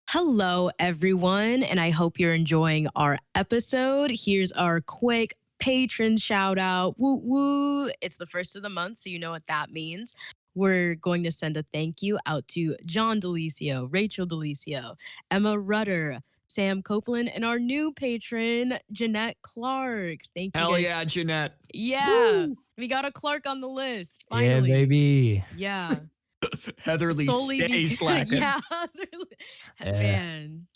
Hello, everyone, and I hope you're enjoying our episode. Here's our quick patron shout out. Woo woo. It's the first of the month, so you know what that means. We're going to send a thank you out to John DeLisio, Rachel DeLisio, Emma Rudder, Sam Copeland, and our new patron, Jeanette Clark. Thank you Hell guys. yeah, Jeanette. Yeah, Woo! we got a Clark on the list. Yeah, Finally. baby. Yeah. Heatherly, stay slacking. Yeah. Yeah. Man.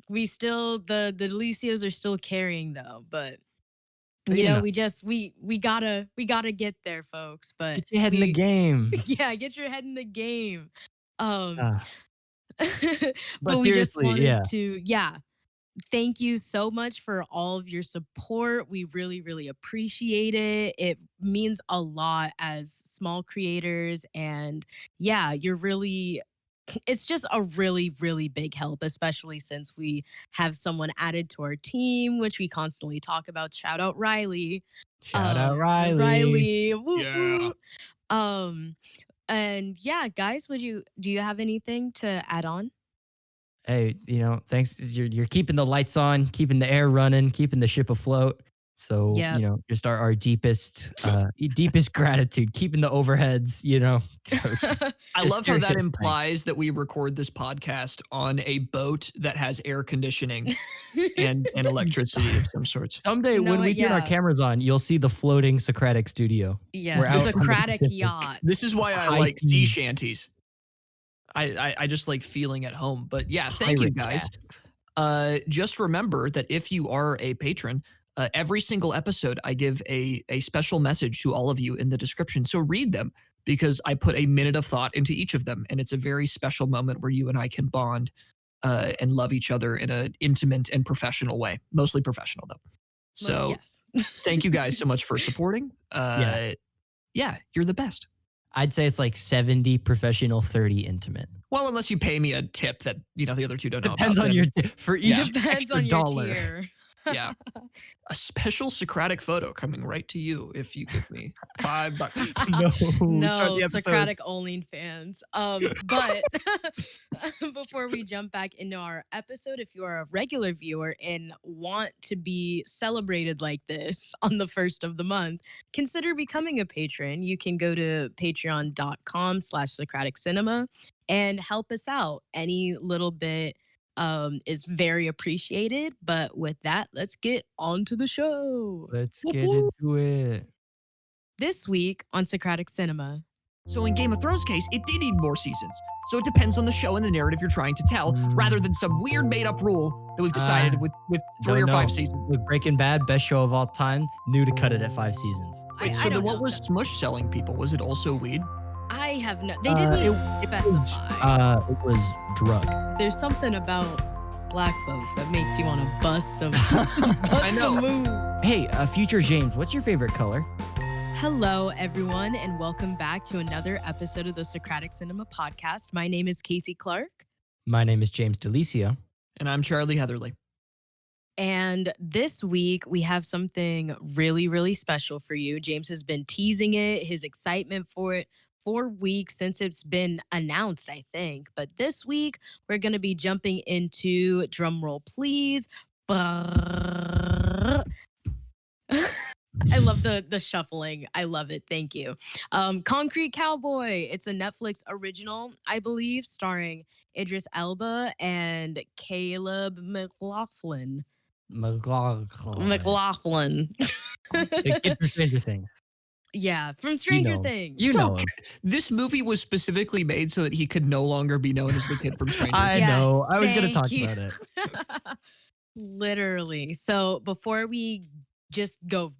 We still the Delicios are still carrying though, but But, you you know, know. we gotta get there, folks. But Get your head in the game. yeah, get your head in the game. Ah, But we just seriously, wanted yeah. to, thank you so much for all of your support. We really, really appreciate it. It means a lot as small creators. And yeah, it's just a really, really big help, especially since we have someone added to our team, which we constantly talk about. Shout out Riley. Shout out Riley. Riley. Woo, Yeah. woo. And yeah, guys, do you have anything to add on? Hey, thanks. You're keeping the lights on, keeping the air running, keeping the ship afloat. So, Yep. just our deepest gratitude, keeping the overheads, I Just love how that serious implies thanks. that we record this podcast on a boat that has air conditioning and electricity of some sorts. Someday You know when what? we get our Yeah. cameras on, you'll see the floating Socratic studio. Yes, We're the out on the Socratic Pacific. yacht. This is why I High like sea seas. shanties. I just like feeling at home. But yeah, thank you Pirate guys. cast. Just remember that if you are a patron, every single episode I give a special message to all of you in the description. So read them because I put a minute of thought into each of them, and it's a very special moment where you and I can bond and love each other in an intimate and professional way. Mostly professional though. So Well, yes. thank you guys so much for supporting. Yeah, you're the best. I'd say it's like 70 professional, 30 intimate. Well, unless you pay me a tip that the other two don't know Depends about. on then- for each Yeah. Depends extra on your dollar. tier. Yeah. A special Socratic photo coming right to you if you give me $5. No, start No, the episode. Socratic OnlyFans. But before we jump back into our episode, if you are a regular viewer and want to be celebrated like this on the first of the month, consider becoming a patron. You can go to patreon.com/Socratic Cinema and help us out. Any little bit is very appreciated. But with that, let's get on to the show. Let's get into it. This week on Socratic Cinema. So in Game of Thrones case, it did need more seasons. So it depends on the show and the narrative you're trying to tell, rather than some weird made-up rule that we've decided with 3 or 5 seasons. With Breaking Bad, best show of all time, knew to cut it at 5 seasons. Wait, I so don't then what know was that. Smush selling people? Was it also weed? I have no. They didn't specify. It was drug. There's something about black folks that makes you want to bust them. I know. Move. Hey, future James, what's your favorite color? Hello, everyone, and welcome back to another episode of the Socratic Cinema podcast. My name is Kasey Clark, My name is James DeLisio. And I'm Charlie Heatherly. and this week we have something really, really special for you. James has been teasing it, his excitement for it, 4 weeks since it's been announced, I think. But this week we're going to be jumping into, drum roll please. I love the shuffling. I love it. Thank you. Concrete Cowboy. It's a Netflix original, I believe, starring Idris Elba and Caleb McLaughlin. McLaughlin. The kid from Stranger Things. Yeah, from Stranger know. Things. You know him. This movie was specifically made so that he could no longer be known as the kid from Stranger I Things. Yes, know. I was going to thank talk you. about it. Literally. So before we just go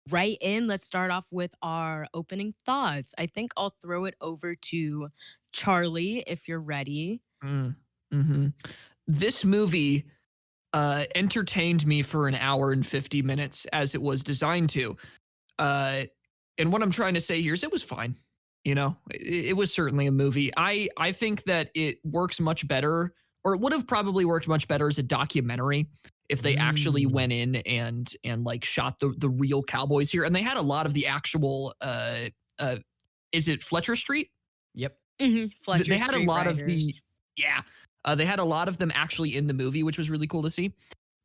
right in, let's start off with our opening thoughts. I think I'll throw it over to Charlie if you're ready. Mm-hmm. This movie entertained me for an hour and 50 minutes as it was designed to. And what I'm trying to say here is it was fine. It was certainly a movie. I think that it works much better, or it would have probably worked much better as a documentary if they actually went in and like shot the real cowboys here. And they had a lot of the actual, is it Fletcher Street? Yep. Fletcher They had a Street lot of the, Riders. yeah. They had a lot of them actually in the movie, which was really cool to see.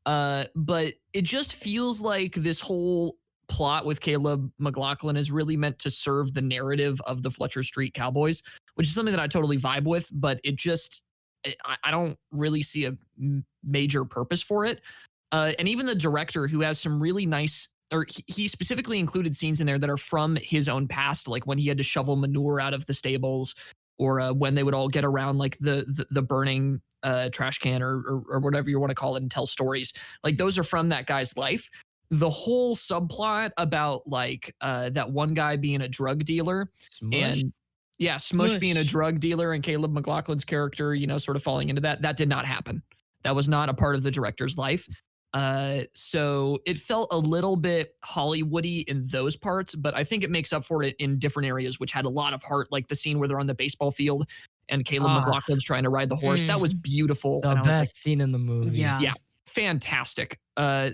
But it just feels like this whole plot with Caleb McLaughlin is really meant to serve the narrative of the Fletcher Street Cowboys, which is something that I totally vibe with, but it just I don't really see a major purpose for it. And even the director, who has some really nice, or he specifically included scenes in there that are from his own past, like when he had to shovel manure out of the stables, or when they would all get around like the burning trash can, or whatever you want to call it, and tell stories. Like those are from that guy's life. The whole subplot about like that one guy being a drug dealer, Smush. and yeah, Smush being a Smush. drug dealer, and Caleb McLaughlin's character, sort of falling into that. That did not happen. That was not a part of the director's life. So it felt a little bit Hollywoody in those parts, but I think it makes up for it in different areas, which had a lot of heart, like the scene where they're on the baseball field and Caleb Ah, McLaughlin's trying to ride the horse. That was Mm. beautiful. the And I was like, best scene in the movie. Yeah. yeah, fantastic.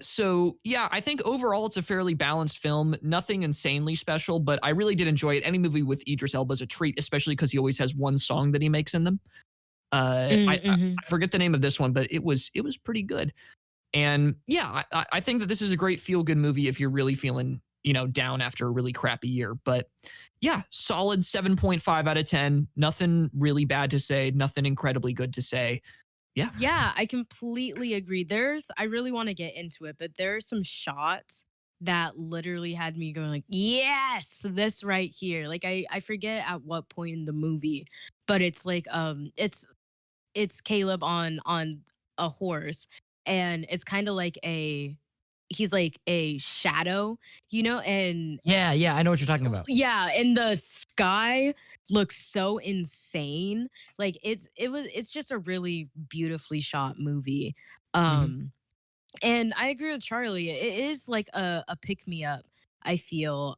So yeah, I think overall it's a fairly balanced film. Nothing insanely special, but I really did enjoy it. Any movie with Idris Elba is a treat, especially because he always has one song that he makes in them. Mm-hmm. I forget the name of this one, but it was pretty good. And yeah, I think that this is a great feel good movie if you're really feeling, down after a really crappy year. But yeah, solid 7.5 out of 10. Nothing really bad to say, nothing incredibly good to say. Yeah. Yeah, I completely agree. I really want to get into it, but there are some shots that literally had me going like, yes, this right here. Like I forget at what point in the movie, but it's like it's Caleb on a horse, and it's kind of like he's like a shadow, and Yeah, yeah, I know what you're talking about. yeah, and the sky looks so insane. Like it's just a really beautifully shot movie. Mhm. Um and I agree with Charlie. It is like a pick me up. I feel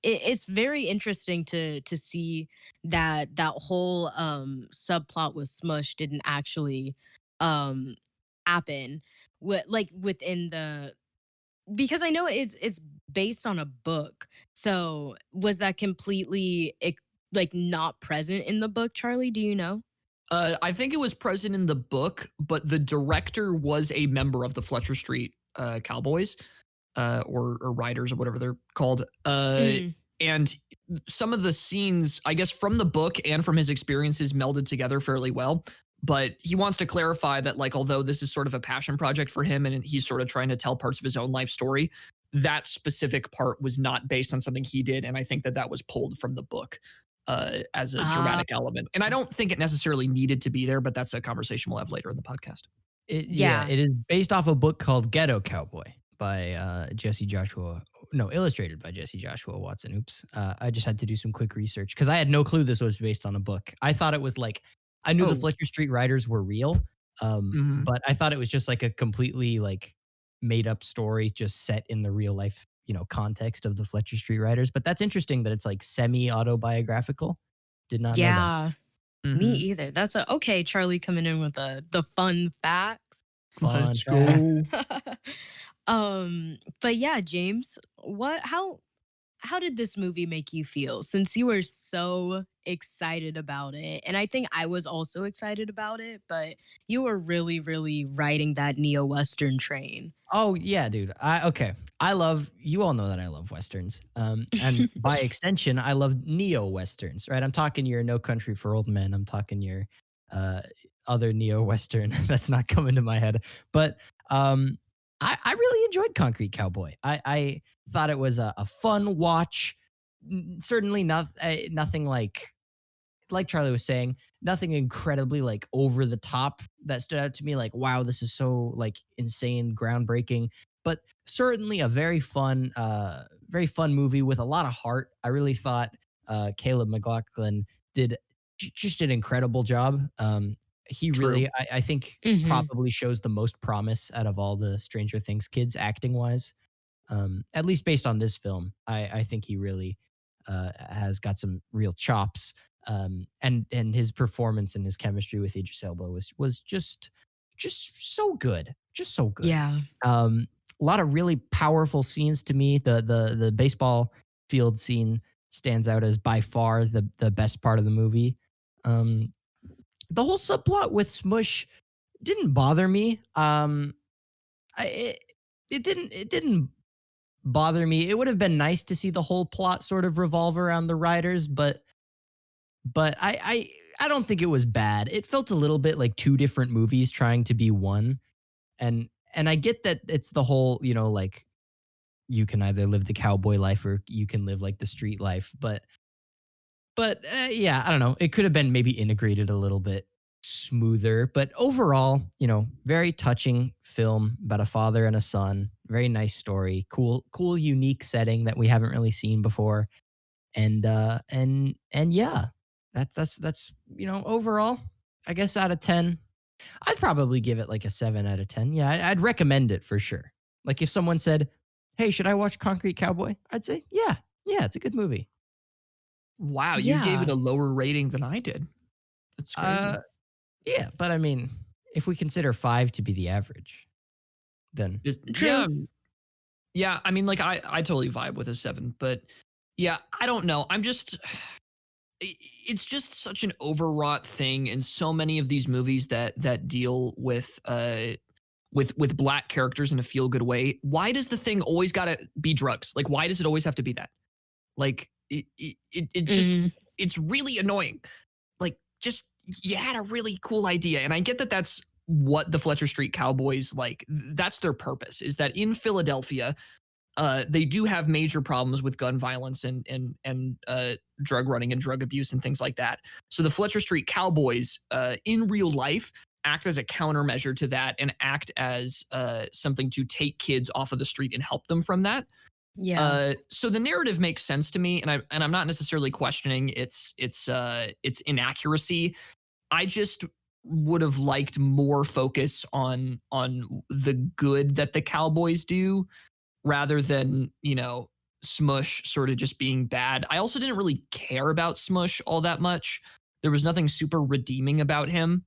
it's very interesting to see that whole subplot with Smush didn't actually um happen within the, because I know it's based on a book. So was that completely like not present in the book, Charlie? Do you know? I think it was present in the book, but the director was a member of the Fletcher Street Cowboys, or Riders, or whatever they're called. Mm. And some of the scenes, I guess, from the book and from his experiences melded together fairly well. But he wants to clarify that, like, although this is sort of a passion project for him and he's sort of trying to tell parts of his own life story, that specific part was not based on something he did. And I think that was pulled from the book as a Uh, dramatic element. And I don't think it necessarily needed to be there, but that's a conversation we'll have later in the podcast. Yeah, yeah. it is based off a book called Ghetto Cowboy by Jesse Joshua. No, illustrated by Jesse Joshua Watson. Oops. I just had to do some quick research because I had no clue this was based on a book. I thought it was like, I knew the Oh, Fletcher Street Riders were real, mhm. but I thought it was just like a completely like made up story just set in the real life, context of the Fletcher Street Riders. But that's interesting that it's like semi autobiographical. Did not know that. Yeah. Me Mhm. either. That's a okay, Charlie coming in with the fun facts. Fun Let's fact. go. But yeah, James, how did this movie make you feel since you were so excited about it? And I think I was also excited about it, but you were really, really riding that neo-Western train. Oh yeah, dude. Okay. I love, you all know that I love westerns. And by extension, I love neo westerns, right? I'm talking your No Country for Old Men. I'm talking your uh other neo western that's not coming to my head. But I really enjoyed Concrete Cowboy. I thought it was a fun watch. Certainly not nothing like Charlie was saying, nothing incredibly like over the top that stood out to me. Like, wow, this is so like insane, groundbreaking. But certainly a very fun movie with a lot of heart. I really thought Caleb McLaughlin did just an incredible job. He True. really, I think, Mhm. probably shows the most promise out of all the Stranger Things kids, acting wise. At least based on this film, I think he really has got some real chops. And his performance and his chemistry with Idris Elba was just so good, just so good. Yeah. A lot of really powerful scenes to me. The baseball field scene stands out as by far the best part of the movie. Um, The whole subplot with Smush didn't bother me. I it didn't bother me. It would have been nice to see the whole plot sort of revolve around the riders, but I don't think it was bad. It felt a little bit like two different movies trying to be one. And I get that it's the whole, like you can either live the cowboy life or you can live like the street life, but yeah, I don't know. It could have been maybe integrated a little bit smoother, but overall, very touching film about a father and a son. Very nice story. Cool unique setting that we haven't really seen before. And yeah, that's overall, I guess out of 10, I'd probably give it like a 7 out of 10. Yeah, I'd recommend it for sure. Like if someone said, "Hey, should I watch Concrete Cowboy?" I'd say, "Yeah. Yeah, it's a good movie." Wow, you gave it Yeah. a lower rating than I did. That's Uh crazy. yeah, but I mean, if we consider 5 to be the average, then Just yeah, True. yeah, I mean, like, I totally vibe with a 7, but yeah, I don't know. I'm just it's just such an overwrought thing in so many of these movies that deal with black characters in a feel good way. Why does the thing always gotta be drugs? Like, why does it always have to be that? Like, it just Mm, it's really annoying. Like, just you had a really cool idea, and I get that that's what the Fletcher Street Cowboys like. That's their purpose. Is that in Philadelphia, they do have major problems with gun violence and drug running and drug abuse and things like that. So the Fletcher Street Cowboys, in real life, act as a countermeasure to that and act as something to take kids off of the street and help them from that. yeah. So the narrative makes sense to me, and I'm not necessarily questioning its inaccuracy. I just would have liked more focus on the good that the Cowboys do rather than, Smush sort of just being bad. I also didn't really care about Smush all that much. There was nothing super redeeming about him.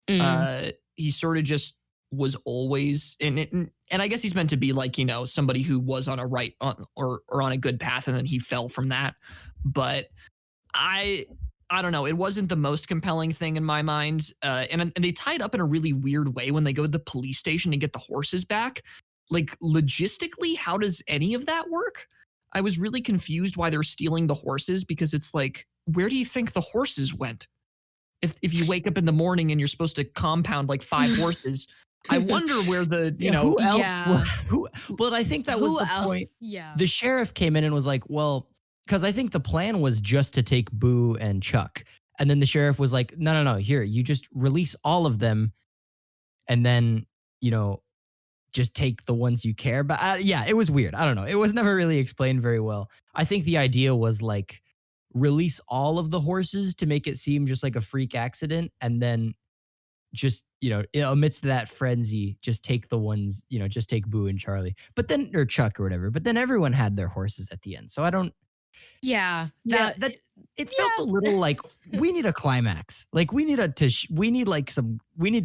Mm, He sort of just was always and I guess he's meant to be like, somebody who was on a right or on a good path and then he fell from that. But I I don't know. It wasn't the most compelling thing in my mind, and they tie it up in a really weird way when they go to the police station to get the horses back. Like logistically, how does any of that work? I was really confused why they're stealing the horses because it's like, where do you think the horses went? If you wake up in the morning and you're supposed to compound like 5 horses, I wonder where the yeah, who else yeah. who but I think that was Who the else? point. Yeah. The sheriff came in and was like, "Well," because I think the plan was just to take Boo and Chuck. And then the sheriff was like, "No, no, no, here, you just release all of them and then, you know, just take the ones you care about." Yeah, it was weird. I don't know. It was never really explained very well. I think the idea was like release all of the horses to make it seem just like a freak accident and then just, amidst that frenzy, just take the ones, just take Boo and Charlie. But then or Chuck or whatever. But then everyone had their horses at the end. So I don't Yeah. yeah, that it felt a Yeah. little like we need a climax. Like we need a to sh- we need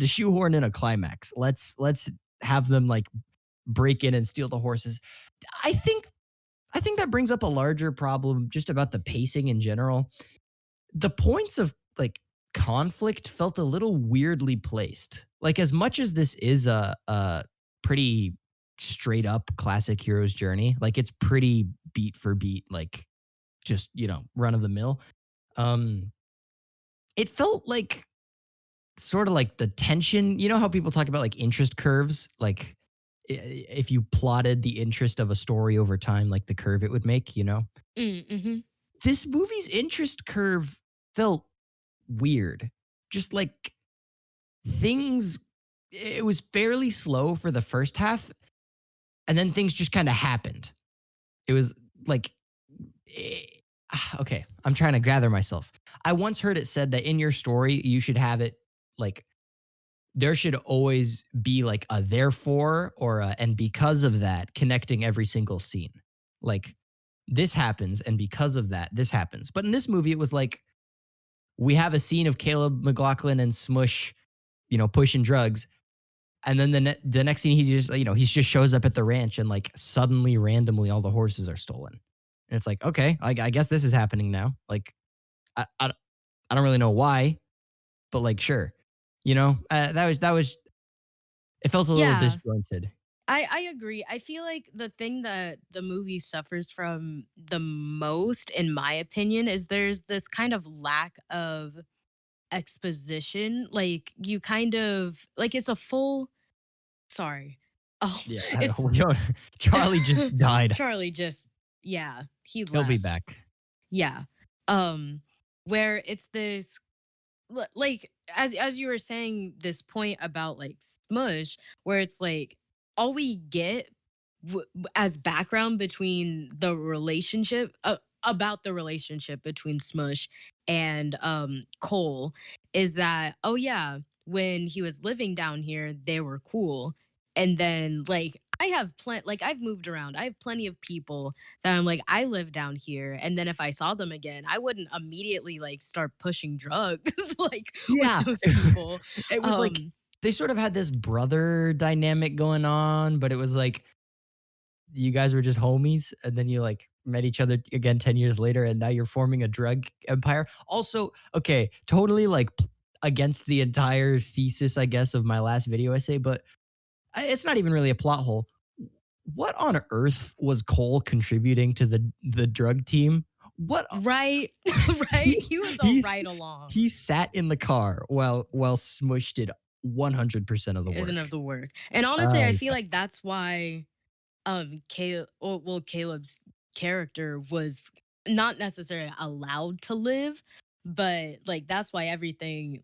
to shoehorn in a climax. Let's have them like break in and steal the horses. I think I think that brings up a larger problem just about the pacing in general. The points of like conflict felt a little weirdly placed. Like as much as this is a pretty straight up classic hero's journey, like it's pretty beat for beat, like just run of the mill. Um, it felt like sort of like the tension. You know how people talk about like interest curves, like if you plotted the interest of a story over time, like the curve it would make. Mhm. This movie's interest curve felt weird. Just like things, it was fairly slow for the first half, and then things just kind of happened. It was like, eh, okay, I'm trying to gather myself. I once heard it said that in your story, you should have it like there should always be like a therefore or a and because of that connecting every single scene. Like this happens, and because of that, this happens. But in this movie, it was like we have a scene of Caleb McLaughlin and Smush, pushing drugs. And then the next scene, he just shows up at the ranch and like suddenly, randomly, all the horses are stolen. And it's like, okay, I guess this is happening now. Like, I don't really know why. but like, sure, that was it felt a little Yeah. disjointed. I agree. I feel like the thing that the movie suffers from the most, in my opinion, is there's this kind of lack of exposition. Like you kind of like it's a full sorry. Oh, Yeah, it's we don't Charlie just died. Charlie just yeah, he He'll be left. back. Yeah. Um where it's this like as you were saying this point about like smush where it's like all we get as background between the relationship about the relationship between smush and cole is that oh yeah when he was living down here they were cool and then like I have plenty like I've moved around I have plenty of people that I'm like, I live down here. And then if I saw them again, I wouldn't immediately like start pushing drugs like with Yeah. those people. It was like Um, they sort of had this brother dynamic going on, but it was like you guys were just homies and then you like met each other again 10 years later and now you're forming a drug empire. Also, okay, totally like against the entire thesis, I guess, of my last video essay, but it's not even really a plot hole. What on earth was Cole contributing to the drug team? What right, right. he He was all he's right along. he sat in the car while Smush did 100% of the Isn't of work. the work. And honestly, I Oh, feel like that's why Caleb well, Caleb's character was not necessarily allowed to live, but like that's why everything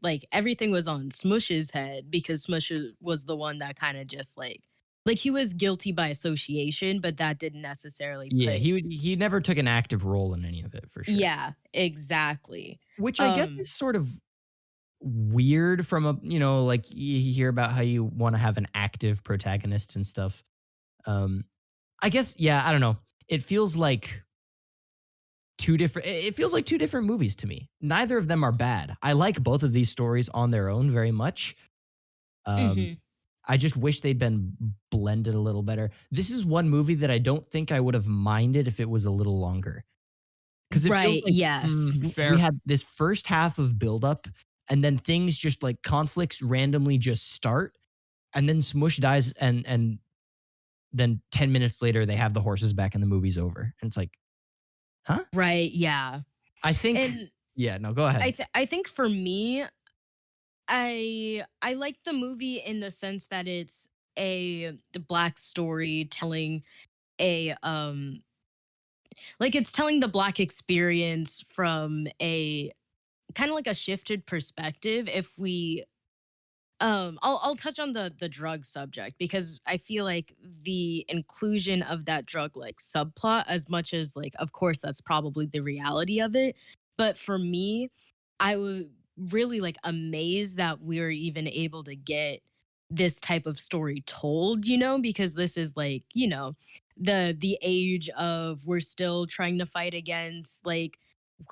was on Smush's head because Smush was the one that kind of just like he was guilty by association, but that didn't necessarily yeah, put he never took an active role in any of it for sure. yeah, exactly. Which I guess Um is sort of weird from a, like you hear about how you want to have an active protagonist and stuff. Um I guess yeah, I don't know. It feels like it feels like two different movies to me. Neither of them are bad. I like both of these stories on their own very much. Um mhm. I just wish they'd been blended a little better. This is one movie that I don't think I would have minded if it was a little longer. 'Cause it feels Right, like yes. we Fair. had this first half of buildup, and then things just like conflicts randomly just start, and then Smush dies, and then 10 minutes later, they have the horses back and the movie's over. And it's like, "Huh?" Right, yeah. I think And yeah, no, go ahead. I think for me, I like the movie in the sense that it's the black story telling a like it's telling the black experience from a kind of like a shifted perspective if we I'll touch on the drug subject because I feel like the inclusion of that drug like subplot as much as like of course that's probably the reality of it, but for me, I was really like amazed that we were even able to get this type of story told, because this is like, the age of we're still trying to fight against like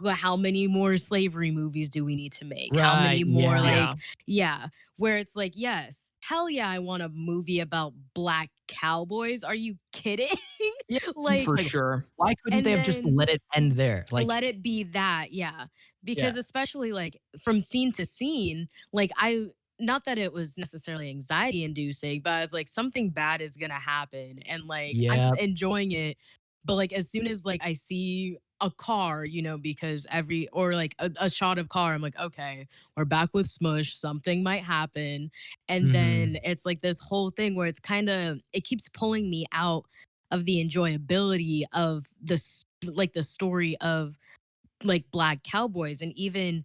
how many more slavery movies do we need to make? How Right, many more yeah. like Yeah. yeah, where it's like, yes, hell yeah, I want a movie about black cowboys. Are you kidding? Yeah, it's Like, For like, sure. why couldn't they and have just then let it end there? Like let it be that, yeah. yeah. Because especially like from scene to scene, like not that it was necessarily anxiety inducing, but I was like, something bad is gonna happen. And like I'm Yeah. enjoying it. But like as soon as like I see a car, because or like a shot of car, I'm like, okay, we're back with Smush, something might happen. And then Mhm. it's like this whole thing where it keeps pulling me out of the enjoyability of this like the story of like black cowboys and even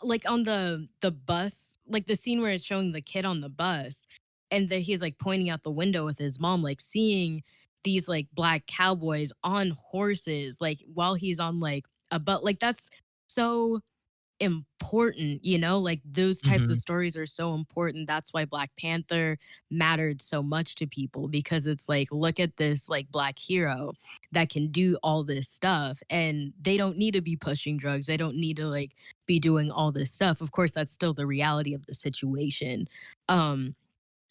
like on the bus like the scene where it's showing the kid on the bus and that he's like pointing out the window with his mom like seeing these like black cowboys on horses like while he's on like a but like that's so important, like those types of Mhm. stories are so important. That's why Black Panther mattered so much to people because it's like, look at this like black hero that can do all this stuff and they don't need to be pushing drugs. They don't need to like be doing all this stuff. Of course, that's still the reality of the situation. Um,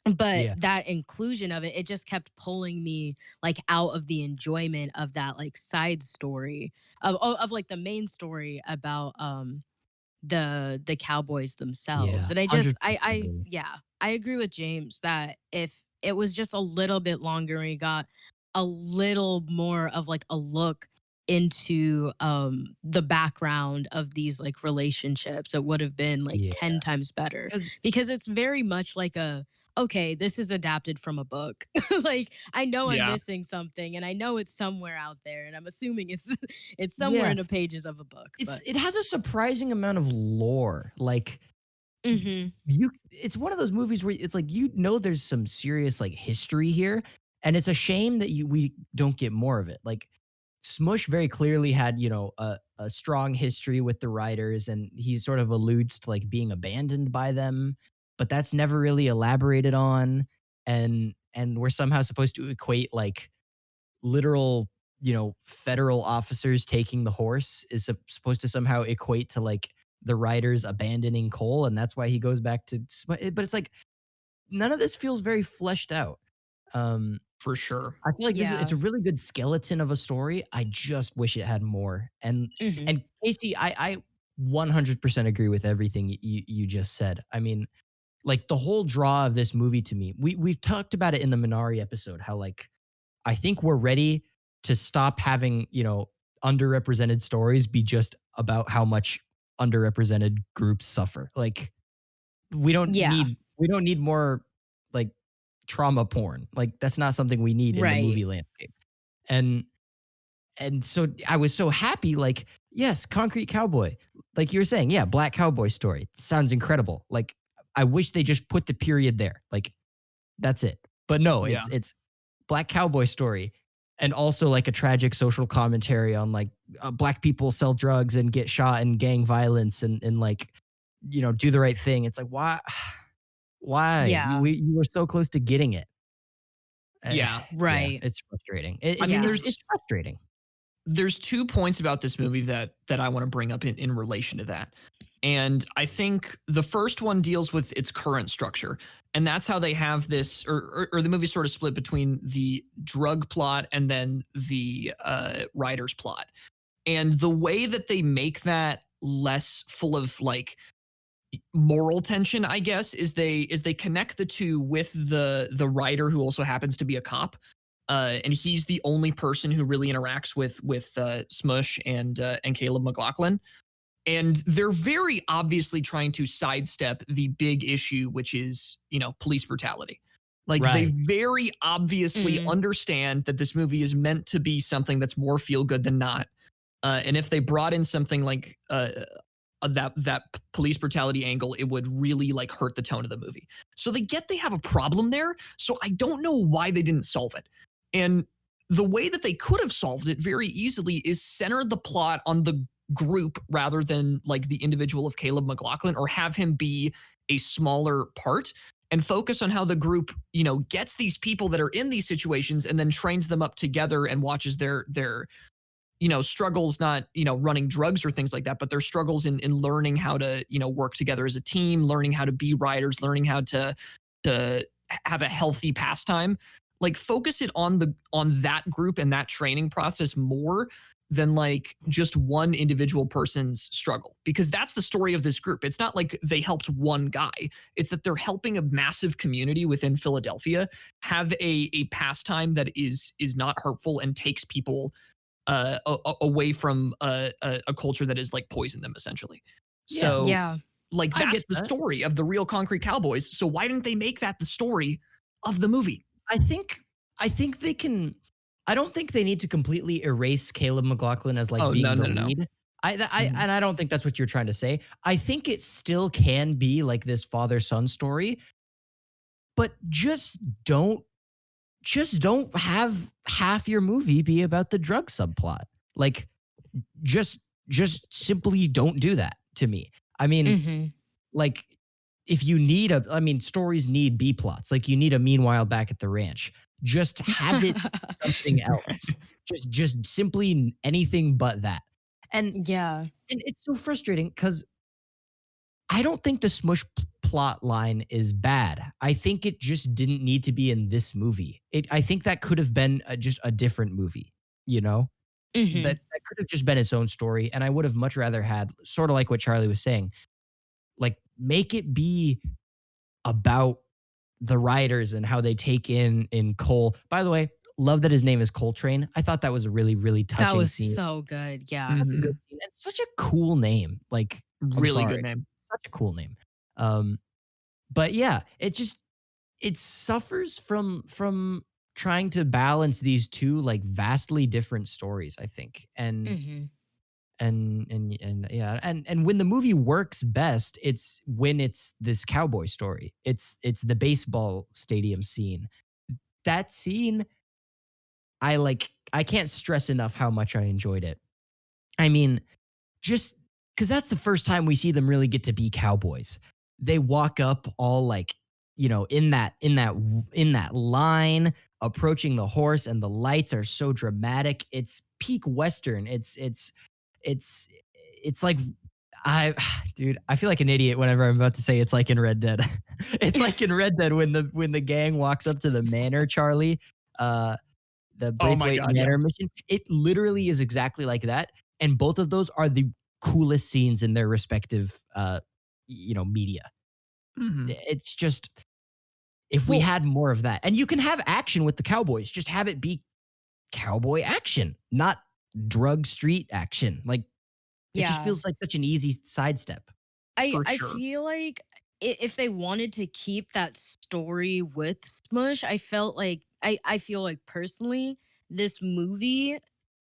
but Yeah. that inclusion of it, it just kept pulling me like out of the enjoyment of that like side story of like the main story about the cowboys themselves. Yeah, And I just 100% I agree. yeah, I agree with James that if it was just a little bit longer and we got a little more of like a look into the background of these like relationships, it would have been like Yeah, 10 times better, Because because it's very much like a okay, this is adapted from a book. Like I know I'm yeah, missing something and I know it's somewhere out there and I'm assuming it's it's somewhere yeah. in the pages of a book, but It has a surprising amount of lore. Like mhm. it's one of those movies where it's like there's some serious like history here, and it's a shame that we don't get more of it. Like Smush very clearly had, a strong history with the writers, and he sort of alludes to like being abandoned by them, but that's never really elaborated on. And we're somehow supposed to equate like literal, federal officers taking the horse is supposed to somehow equate to like the writers abandoning Cole, and that's why he goes back to. But it's like none of this feels very fleshed out. Um, for sure. I feel like it's Yeah. a really good skeleton of a story. I just wish it had more. And Mhm. and Casey, I 100% agree with everything you just said. I mean, like the whole draw of this movie to me. We've talked about it in the Minari episode. How like I think we're ready to stop having underrepresented stories be just about how much underrepresented groups suffer. Like Yeah. we don't need more like trauma porn. Like that's not something we need in the Right. movie landscape. And so I was so happy, like, yes, Concrete Cowboy. Like you were saying, yeah, Black Cowboy story. Sounds incredible. Like I wish they just put the period there. Like that's it. But no, Yeah. it's Black Cowboy story, and also like a tragic social commentary on like black people sell drugs and get shot in gang violence and like do the right thing. It's like why Yeah. you were so close to getting it. Eh, Yeah. yeah, Right. it's frustrating. I mean, Yeah. It's frustrating. there's 2 points about this movie that I wanna bring up in relation to that. And I think the first one deals with its current structure, and that's how they have this or the movie sort of split between the drug plot and then the, writer's plot. And the way that they make that less full of, like, moral tension, I guess, is they connect the 2 with the writer who also happens to be a cop. And he's the only person who really interacts with Smush and Caleb McLaughlin. And they're very obviously trying to sidestep the big issue, which is, police brutality. Like they Right. very obviously Mm. understand that this movie is meant to be something that's more feel good than not. And if they brought in something like that police brutality angle, it would really like hurt the tone of the movie. So they have a problem there. So I don't know why they didn't solve it. And the way that they could have solved it very easily is center the plot on the group rather than like the individual of Caleb McLaughlin, or have him be a smaller part and focus on how the group, gets these people that are in these situations and then trains them up together and watches their struggles, not, running drugs or things like that, but their struggles in learning how to, work together as a team, learning how to be writers, learning how to have a healthy pastime. Like focus it on that group and that training process more than like just one individual person's struggle, because that's the story of this group. It's not like they helped one guy. It's that they're helping a massive community within Philadelphia have a pastime that is not hurtful and takes people away from a culture that is like poisoned them essentially. Yeah, So Yeah. like I that's get the that. story of the real Concrete Cowboys. So why didn't they make that the story of the movie? I think they can. I don't think they need to completely erase Caleb McLaughlin as like Oh no being the no no no. lead. Mhm. And I don't think that's what you're trying to say. I think it still can be like this father son story, but just don't have half your movie be about the drug subplot. Like just simply don't do that to me. I mean, Mhm. like if you need stories need B plots. Like you need a meanwhile back at the ranch. Just have it something else. Just simply anything but that. And Yeah. it's so frustrating because I don't think the Smush plot line is bad. I think it just didn't need to be in this movie. I think that could have been just a different movie, you know? Mhm. that could have just been its own story, and I would have much rather had sort of like what Charlie was saying, like make it be about the riders and how they take in Cole. By the way, love that his name is Coltrane. I thought that was a really, really That touching was scene. so good. Yeah. Such a good Mhm. scene, and such a cool name. Like, I'm Really good sorry, name. such a cool name. Um, but yeah, it suffers from trying to balance these two like vastly different stories, I think. Mhm. And yeah, and when the movie works best, it's when it's this cowboy story. It's the baseball stadium scene. That scene, I can't stress enough how much I enjoyed it. I mean, just because that's the first time we see them really get to be cowboys. They walk up all like, in that line, approaching the horse, and the lights are so dramatic. It's peak Western. It's it's like I dude, I feel like an idiot whenever I'm about to say it's like in Red Dead. It's like in Red Dead when the gang walks up to the manor, Charlie. Uh the Oh my Braithwaite god, yeah. Manor mission. It literally is exactly like that, and both of those are the coolest scenes in their respective, media. Mhm. It's just if we Well, had more of that, and you can have action with the cowboys, just have it be cowboy action, not drug street action. Like, it just Yeah. feels like such an easy sidestep. for I sure. feel like if they wanted to keep that story with Smush, I feel like personally this movie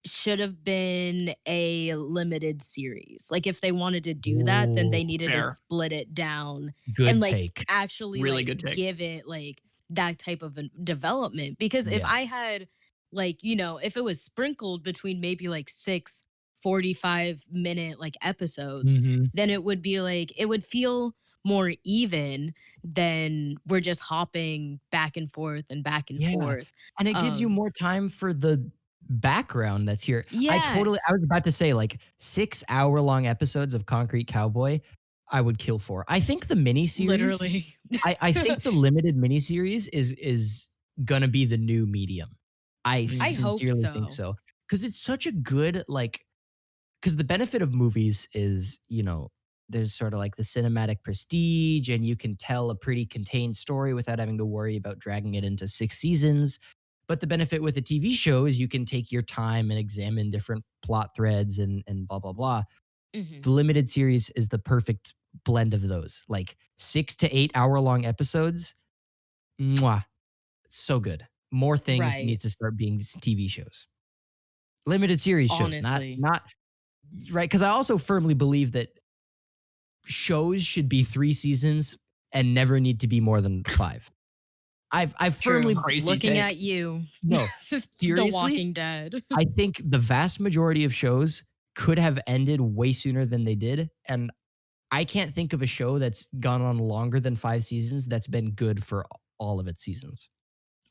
should have been a limited series. Like if they wanted to do that, then Ooh, they needed to Fair. split it down and good like take. actually Really like good take. give it like that type of a development because if Yeah. I had like, if it was sprinkled between maybe like 6 45-minute like episodes, Mhm. then it would be like it would feel more even than we're just hopping back and forth and back and Yeah, forth. and it gives you Um, more time for the background that's here. I yes, was about to say, like, 6-hour-long episodes of Concrete Cowboy, I would kill for. I think the miniseries literally. I think the limited miniseries is gonna be the new medium. I I Mhm. hope sincerely think so. so, because it's such a good, like, because the benefit of movies is, there's sort of like the cinematic prestige, and you can tell a pretty contained story without having to worry about dragging it into 6 seasons. But the benefit with a TV show is you can take your time and examine different plot threads and blah blah blah. Mhm. The limited series is the perfect blend of those, like 6 to 8 hour long episodes. Mwah, so good. More things Right. need to start being TV shows, limited series shows, not Honestly. not right. Because I also firmly believe that shows should be 3 seasons and never need to be more than 5. I True. firmly Crazy Looking take. at you. no, The seriously, Walking Dead. I think the vast majority of shows could have ended way sooner than they did, and I can't think of a show that's gone on longer than 5 seasons that's been good for all of its seasons.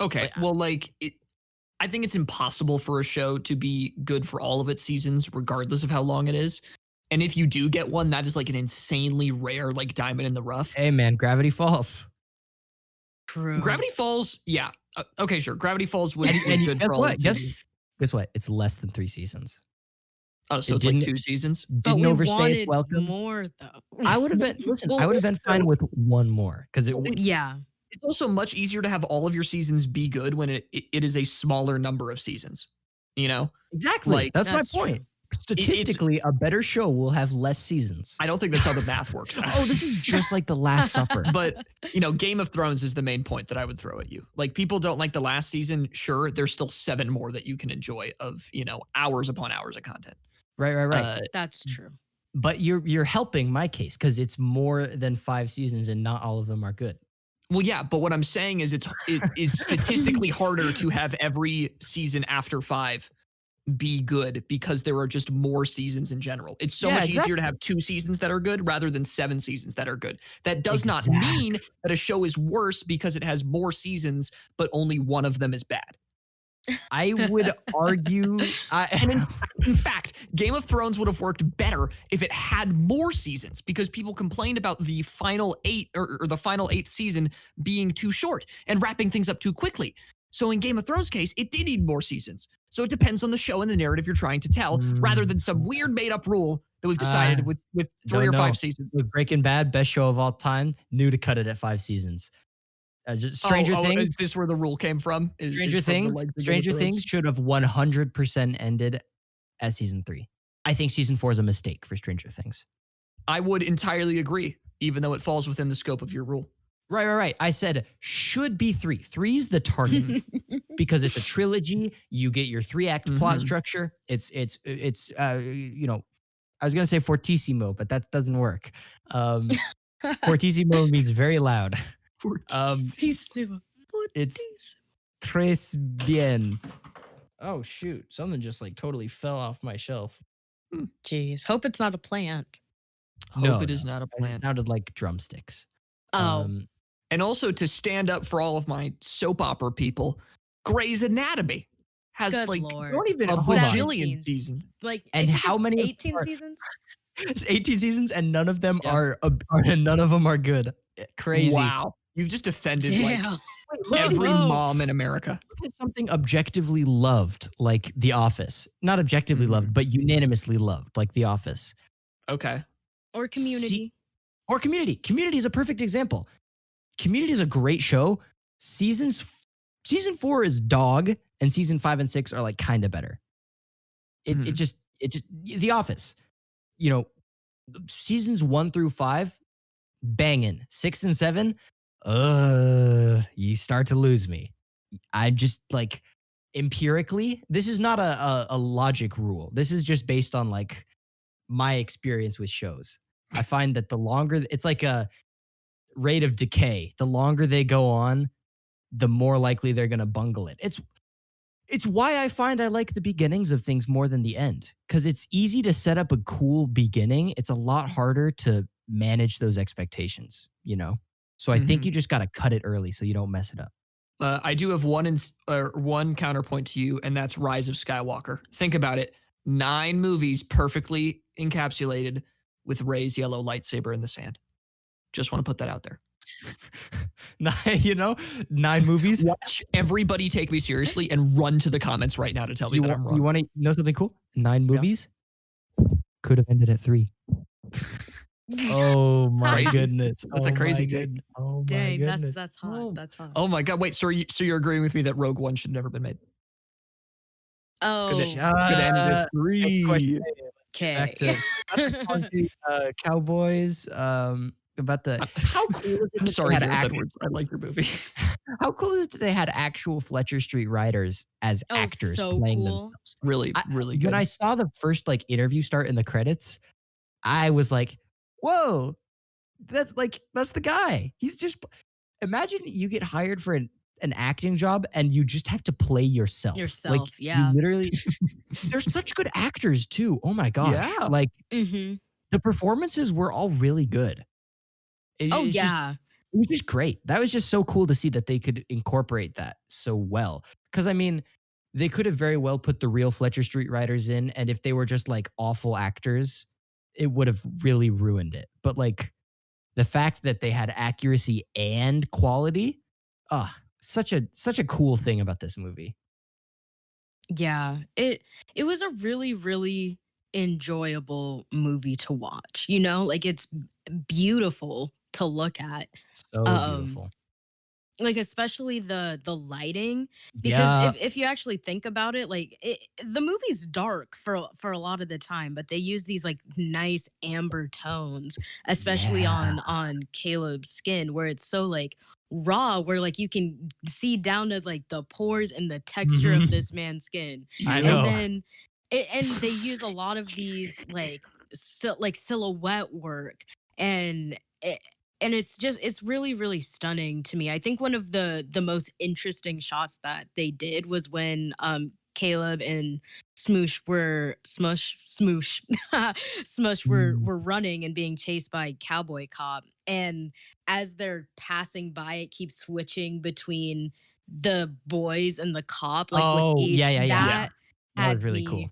Okay, Like, well, like, I think it's impossible for a show to be good for all of its seasons, regardless of how long it is. And if you do get one, that is like an insanely rare, like diamond in the rough. hey man, Gravity Falls. True. Gravity Falls, yeah. Okay, sure. Gravity Falls was And good guess for all of what? its seasons. Guess what? It's less than 3 seasons. Oh, so It it's like didn't 2 seasons. But didn't we overstay its wanted welcome. more though. I would have Well, been listen, I well, would have been fine also, with one more because well, Yeah. it's also much easier to have all of your seasons be good when it is a smaller number of seasons. You know, exactly. like That's my That's point. true. it's. Statistically, a better show will have less seasons. I don't think that's how the math works. Oh, this is just like The Last Supper. But Game of Thrones is the main point that I would throw at you. Like, people don't like the last season. Sure, there's still 7 more that you can enjoy of hours upon hours of content. Right, right, right. Uh, That's true. But you're helping my case because it's more than 5 seasons and not all of them are good. well, yeah, but what I'm saying is it is statistically harder to have every season after 5 be good because there are just more seasons in general. It's so Yeah, much easier to exactly. have 2 seasons that are good rather than 7 seasons that are good. That does not mean Exactly. that a show is worse because it has more seasons, but only one of them is bad. I would argue And I in fact, Game of Thrones would have worked better if it had more seasons because people complained about the final 8 or the final 8th season being too short and wrapping things up too quickly. So in Game of Thrones case, it did need more seasons. So it depends on the show and the narrative you're trying to tell, rather than some weird made up rule that we've decided with 3 or 5 seasons. Look, Breaking Bad, best show of all time, knew to cut it at 5 seasons. Stranger Things. Is this where the rule came from? Stranger Things should have 100% ended at season 3. I think season 4 is a mistake for Stranger Things. I would entirely agree, even though it falls within the scope of your rule. Right. I said should be 3. 3 is the target because it's a trilogy. You get your 3-act plot structure. It's you know, I was gonna say fortissimo, but that doesn't work. Fortissimo means very loud. Fortissimo. It's tres bien. Oh shoot! Something just like totally fell off my shelf. Jeez, hope it's not a plant. Hope it is not a plant. It sounded like drumsticks. Oh. And also to stand up for all of my soap opera people, Grey's Anatomy has Good like Lord. Don't even a hold on. bajillion seasons. Like, And how many 18 are- seasons? It's 18 seasons, and none of them are good. Crazy. Wow. You've just offended like Damn. every Whoa. mom in America. Look at something objectively loved, like The Office. Not objectively loved, but unanimously loved, like The Office. Okay. Or Community. Or Community. Community is a perfect example. Community is a great show. Season 4 is dog, and season 5 and 6 are like kind of better. It just The Office. You know, seasons 1 through 5, banging. 6 and 7, you start to lose me. I just like empirically, this is not a logic rule. This is just based on like my experience with shows. I find that the longer it's like a rate of decay, the longer they go on, the more likely they're going to bungle it. It's why I find I like the beginnings of things more than the end, because it's easy to set up a cool beginning. It's a lot harder to manage those expectations, you know? So I think you just got to cut it early so you don't mess it up. I do have one counterpoint to you, and that's Rise of Skywalker. Think about it. 9 movies perfectly encapsulated with Rey's yellow lightsaber in the sand. Just want to put that out there. 9 movies. Watch everybody take me seriously and run to the comments right now to tell me that I'm wrong. You want to know something cool? 9 movies could have ended at 3. Oh my goodness. That's a crazy take. Oh my Dang, goodness. that's hot. That's hot. Oh my God. Wait, so you're agreeing with me that Rogue One should have never been made? Oh, Could end with 3. okay. Cowboys. About the how cool is it? I'm that sorry, they had Gareth Edwards. I like your movie. How cool is it that they had actual Fletcher Street writers as actors so playing cool. themselves? Really good. When I saw the first like interview start in the credits, I was like, "Whoa, that's the guy." He's just imagine you get hired for an acting job and you just have to play yourself. Like, yeah. You literally, they're such good actors too. Oh my gosh. Yeah. Like Mm-hmm. the performances were all really good. It was just great. That was just so cool to see that they could incorporate that so well. Because I mean, they could have very well put the real Fletcher Street writers in, and if they were just like awful actors, it would have really ruined it. But like the fact that they had accuracy and quality, such a cool thing about this movie. Yeah, it was a really, really enjoyable movie to watch. You know, like it's beautiful to look at. So beautiful. Like especially the lighting, because Yeah. if you actually think about it, like the movie's dark for a lot of the time, but they use these like nice amber tones, especially on Caleb's skin, where it's so like raw, where like you can see down to like the pores and the texture of this man's skin. I know. And then and they use a lot of these like silhouette work, and it's really, really stunning to me. I think one of the most interesting shots that they did was when Caleb and Smoosh were Smush were running and being chased by Cowboy Cop, and as they're passing by, it keeps switching between the boys and the cop. Like with each, That had was really me cool.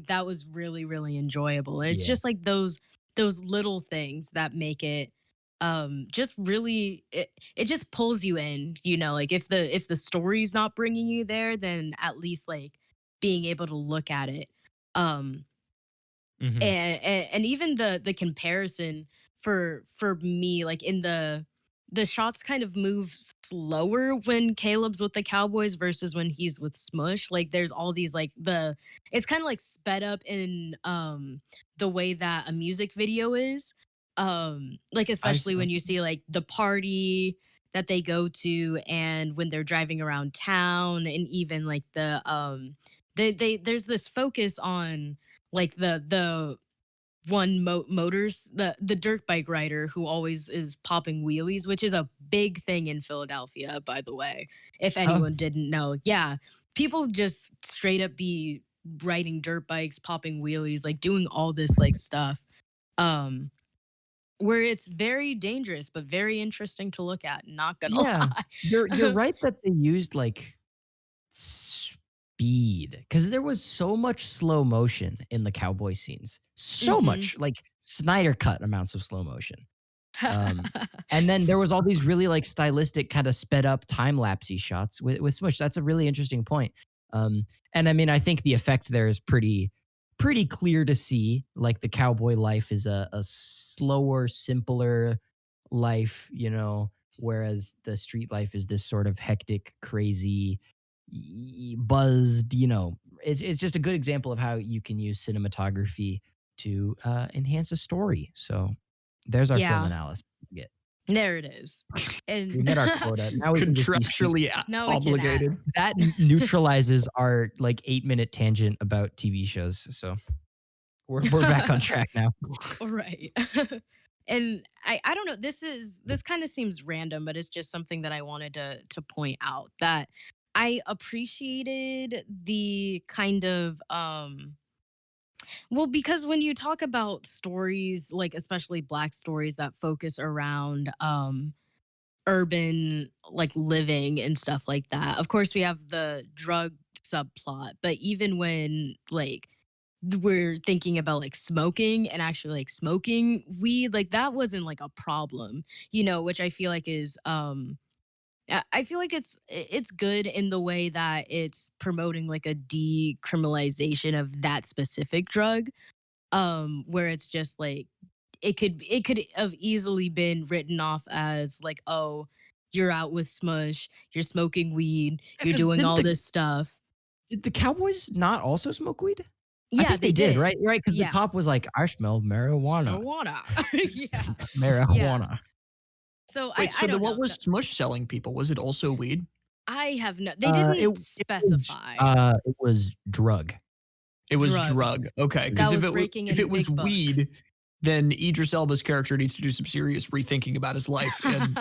that was really, really enjoyable. And it's just like those little things that make it just really it just pulls you in, you know, like if the story's not bringing you there, then at least like being able to look at it. Um, Mhm. and even the comparison for me, like in the shots kind of move slower when Caleb's with the Cowboys versus when he's with Smush. Like there's all these like the it's kind of like sped up in the way that a music video is. Like especially when you see like the party that they go to and when they're driving around town and even like they there's this focus on like the one motors the dirt bike rider who always is popping wheelies, which is a big thing in Philadelphia, by the way, if Oh, anyone didn't know. Yeah, people just straight up be riding dirt bikes, popping wheelies, like doing all this like stuff, um where it's very dangerous but very interesting to look at, not gonna yeah. You're lie. right that they used, like, speed, because there was so much slow motion in the cowboy scenes. So Hmm. much, like, Snyder cut amounts of slow motion. Um, and then there was all these really, like, stylistic kinda sped up time-lapsey shots with Smush. That's a really interesting point. And I mean, I think the effect there is pretty clear to see. Like, the cowboy life is a slower, simpler life, you know, whereas the street life is this sort of hectic, crazy, buzzed, you know. It's just a good example of how you can use cinematography to, enhance a story. So, there's our film Yeah, analysis. Get there it is. we And hit our quota. Now we can just do street. Contractually now we can add. obligated. That neutralizes our, like, 8-minute tangent about TV shows, so we're back on track now. Right. And I don't know, this kind of seems random, but it's just something that I wanted to point out that I appreciated the kind of well, because when you talk about stories, like especially black stories that focus around urban like living and stuff like that. Of course, we have the drug subplot, but even when like we're thinking about like smoking and actually like smoking weed, like that wasn't like a problem, you know, which I feel like is I feel like it's good in the way that it's promoting like a decriminalization of that specific drug, where it's just like it could have easily been written off as like, oh, you're out with Smush, you're smoking weed, Yeah, you're 'cause doing all this stuff. did the Cowboys not also smoke weed? I Yeah, think they they did, did. right? Right, because the Yeah. cop was like, "I smell marijuana, Marijuana. Yeah. Yeah. marijuana." So Wait, I so then don't what know. was Smush selling people? Was it also weed? I have no, they didn't specify. It was drug. It was Drug. drug. Okay, That because was raking if in it was big buck. weed, then Idris Elba's character needs to do some serious rethinking about his life and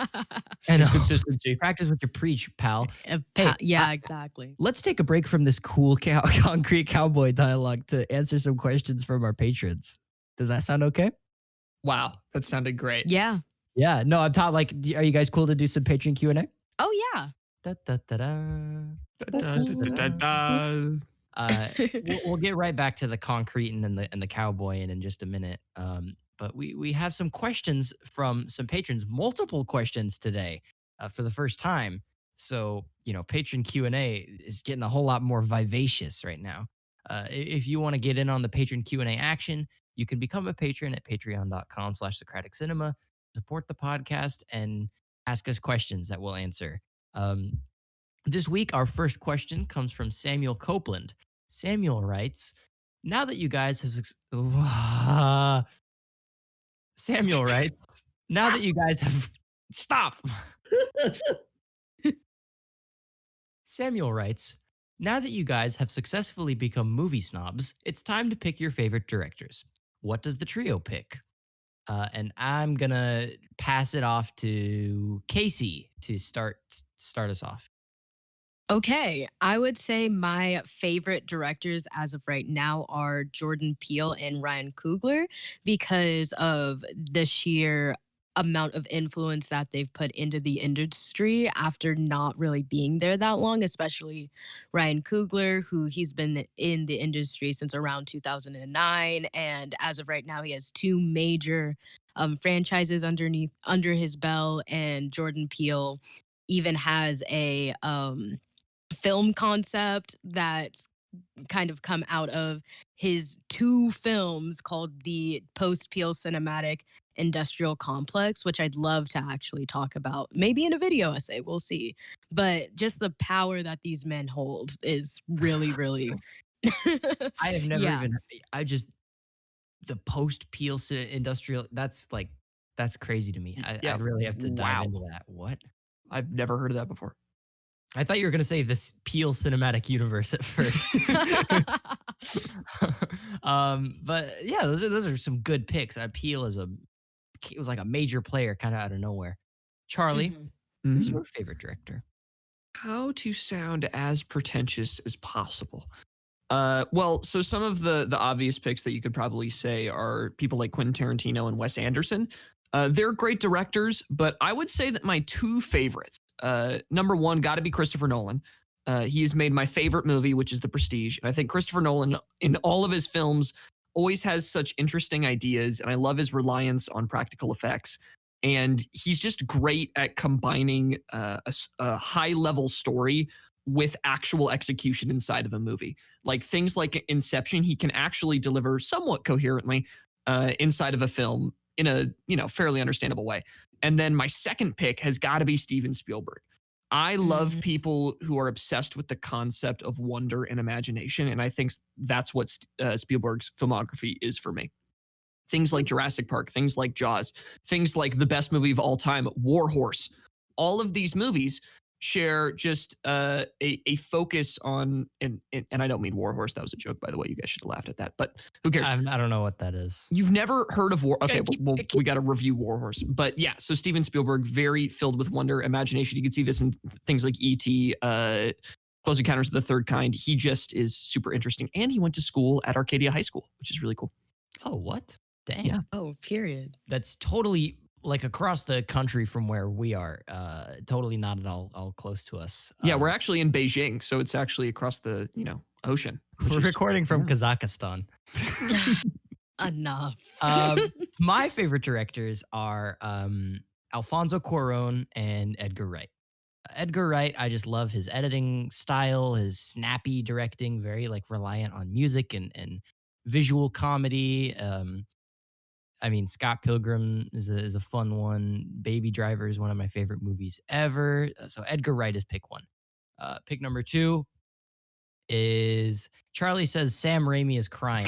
I his know. consistency. Practice what you preach, pal. Hey, Yeah, exactly. let's take a break from this cool concrete cowboy dialogue to answer some questions from our patrons. Does that sound okay? Wow, that sounded great. Yeah. Yeah. No, I'm talking like, are you guys cool to do some patron Q&A? Oh yeah. Da, da, da, da. Da, Da, da, da, da, da, da, da, da. da. We'll get right back to the concrete and the cowboy in just a minute. But we have some questions from some patrons, multiple questions today, for the first time. So, you know, patron Q&A is getting a whole lot more vivacious right now. If you want to get in on the patron Q&A action, you can become a patron at patreon.com/Socratic Cinema, support the podcast, and ask us questions that we'll answer. Um, this week, our first question comes from Samuel Copeland. Samuel writes, now that you guys have Samuel writes, now that you guys have stop. Samuel writes, now that you guys have successfully become movie snobs, it's time to pick your favorite directors. What does the trio pick? And I'm gonna pass it off to Kasey to start us off. Okay, I would say my favorite directors as of right now are Jordan Peele and Ryan Coogler because of the sheer amount of influence that they've put into the industry after not really being there that long, especially Ryan Coogler, who he's been in the industry since around 2009. And as of right now, he has two major franchises under his belt, and Jordan Peele even has a film concept that's kind of come out of his two films called the Post Peel Cinematic Industrial Complex, which I'd love to actually talk about, maybe in a video essay. We'll see. But just the power that these men hold is really, really. I have never Yeah. even. I just the post Peel industrial. That's crazy to me. Yeah. I'd really have to dive Wow. into that. What? I've never heard of that before. I thought you were gonna say this Peel cinematic universe at first. But yeah, those are some good picks. Peel was like a major player, kind of out of nowhere. Charlie, Mhm. who's Mhm. your favorite director? How to sound as pretentious as possible. Well, so some of the obvious picks that you could probably say are people like Quentin Tarantino and Wes Anderson. They're great directors, but I would say that my two favorites, number one, got to be Christopher Nolan. He's made my favorite movie, which is The Prestige. And I think Christopher Nolan, in all of his films, always has such interesting ideas. And I love his reliance on practical effects. And he's just great at combining a high level story with actual execution inside of a movie. Like things like Inception, he can actually deliver somewhat coherently inside of a film in a fairly understandable way. And then my second pick has got to be Steven Spielberg. I love Mhm. people who are obsessed with the concept of wonder and imagination, and I think that's what Spielberg's filmography is for me. Things like Jurassic Park, things like Jaws, things like the best movie of all time, War Horse. All of these movies share just a focus on, and I don't mean War Horse. That was a joke, by the way. You guys should have laughed at that, but who cares? I don't know what that is. You've never heard of War? Okay, keep- well, keep- we got to review War Horse. But yeah, so Steven Spielberg, very filled with wonder, imagination. You can see this in things like E.T., Close Encounters of the Third Kind. He just is super interesting. And he went to school at Arcadia High School, which is really cool. Oh, what? Dang. Yeah. Oh, period. That's totally like across the country from where we are. Totally not at all close to us. Yeah, we're actually in Beijing, so it's actually across the, ocean. we're recording from Kazakhstan. Enough. My favorite directors are Alfonso Cuarón and Edgar Wright. Edgar Wright, I just love his editing style, his snappy directing, very like reliant on music and visual comedy. I mean, Scott Pilgrim is a fun one. Baby Driver is one of my favorite movies ever. So Edgar Wright is pick one. Pick number two is Charlie says Sam Raimi is crying.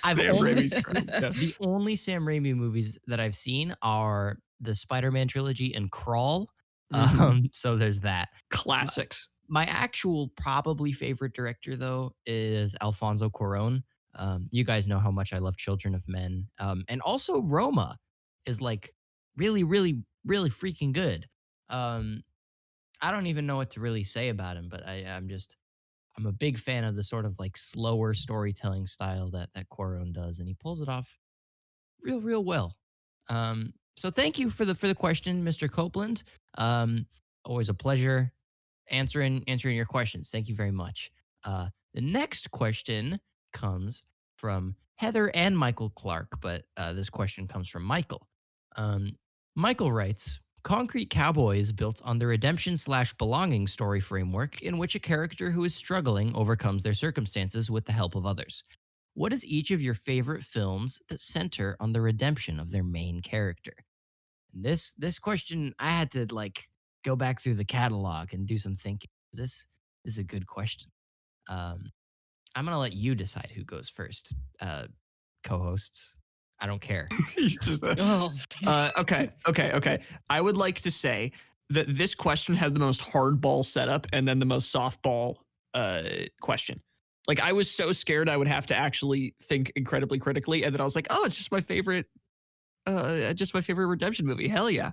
The only Sam Raimi movies that I've seen are the Spider-Man trilogy and Crawl. So there's that. Classics. My actual probably favorite director though is Alfonso Cuarón. You guys know how much I love Children of Men. And also Roma is like really, really, really freaking good. I don't even know what to really say about him, but I'm a big fan of the sort of like slower storytelling style that Cuarón does, and he pulls it off real well. So thank you for the question, Mr. Copeland. Always a pleasure answering your questions. Thank you very much. The next question comes from Heather and Michael Clark, but this question comes from Michael. Michael writes, Concrete Cowboy is built on the redemption/belonging story framework in which a character who is struggling overcomes their circumstances with the help of others. What is each of your favorite films that center on the redemption of their main character? And this question, I had to like go back through the catalog and do some thinking. This is a good question. I'm gonna let you decide who goes first, co-hosts. I don't care. Oh. Okay. I would like to say that this question had the most hardball setup and then the most softball question. Like I was so scared I would have to actually think incredibly critically, and then I was like, oh, it's just my favorite redemption movie. Hell yeah.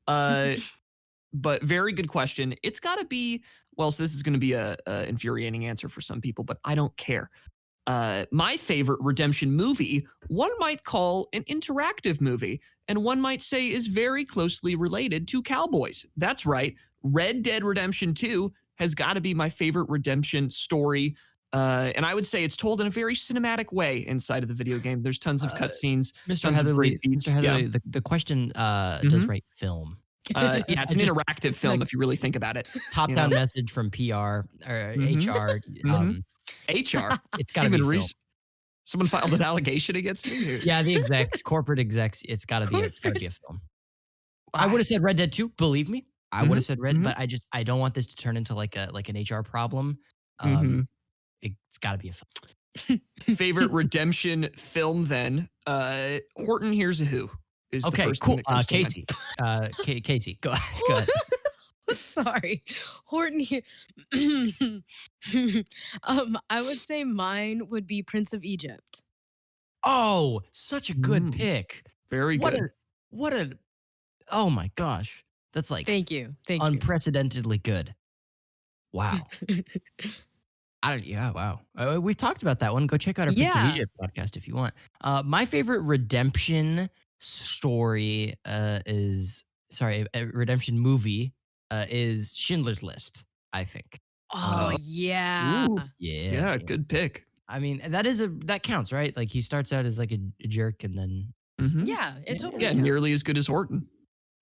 But very good question. It's got to be, well, so this is going to be a infuriating answer for some people, but I don't care. My favorite redemption movie, one might call an interactive movie, and one might say is very closely related to cowboys. That's right. Red Dead Redemption 2 has got to be my favorite redemption story. And I would say it's told in a very cinematic way inside of the video game. There's tons of cutscenes, Mr. tons of Heatherly, great beats. Mr. Heatherly, Yeah. the question does Mhm. write film. Yeah, it's an just- interactive film if you really think about it. Top-down message from PR or Mhm. HR. Mhm. HR. It's got to be Human film. res- Someone filed an allegation against me. Yeah, the execs, corporate execs. It's got to be. It's got to be a film. I would have said Red Dead 2. Believe me, I would have said Red. mhm. But I don't want this to turn into like an HR problem. Mhm. It's got to be a film. Favorite redemption film then? Horton Hears a Who is the Okay, first cool. thing that comes to mind. Casey. Casey, go ahead. Sorry, Horton here. I would say mine would be Prince of Egypt. Oh, such a good Mm. pick. Very good. What a oh my gosh. That's like Thank you. Thank you. unprecedentedly good. Wow. Wow. We've talked about that one. Go check out our Prince of Yeah. Egypt podcast if you want. My favorite redemption story redemption movie is Schindler's List, I think. Oh yeah. Ooh. Yeah. Good pick. I mean, that counts, right? Like he starts out as like a jerk and then Mhm. Yeah, it totally Yeah, counts. nearly as good as Horton.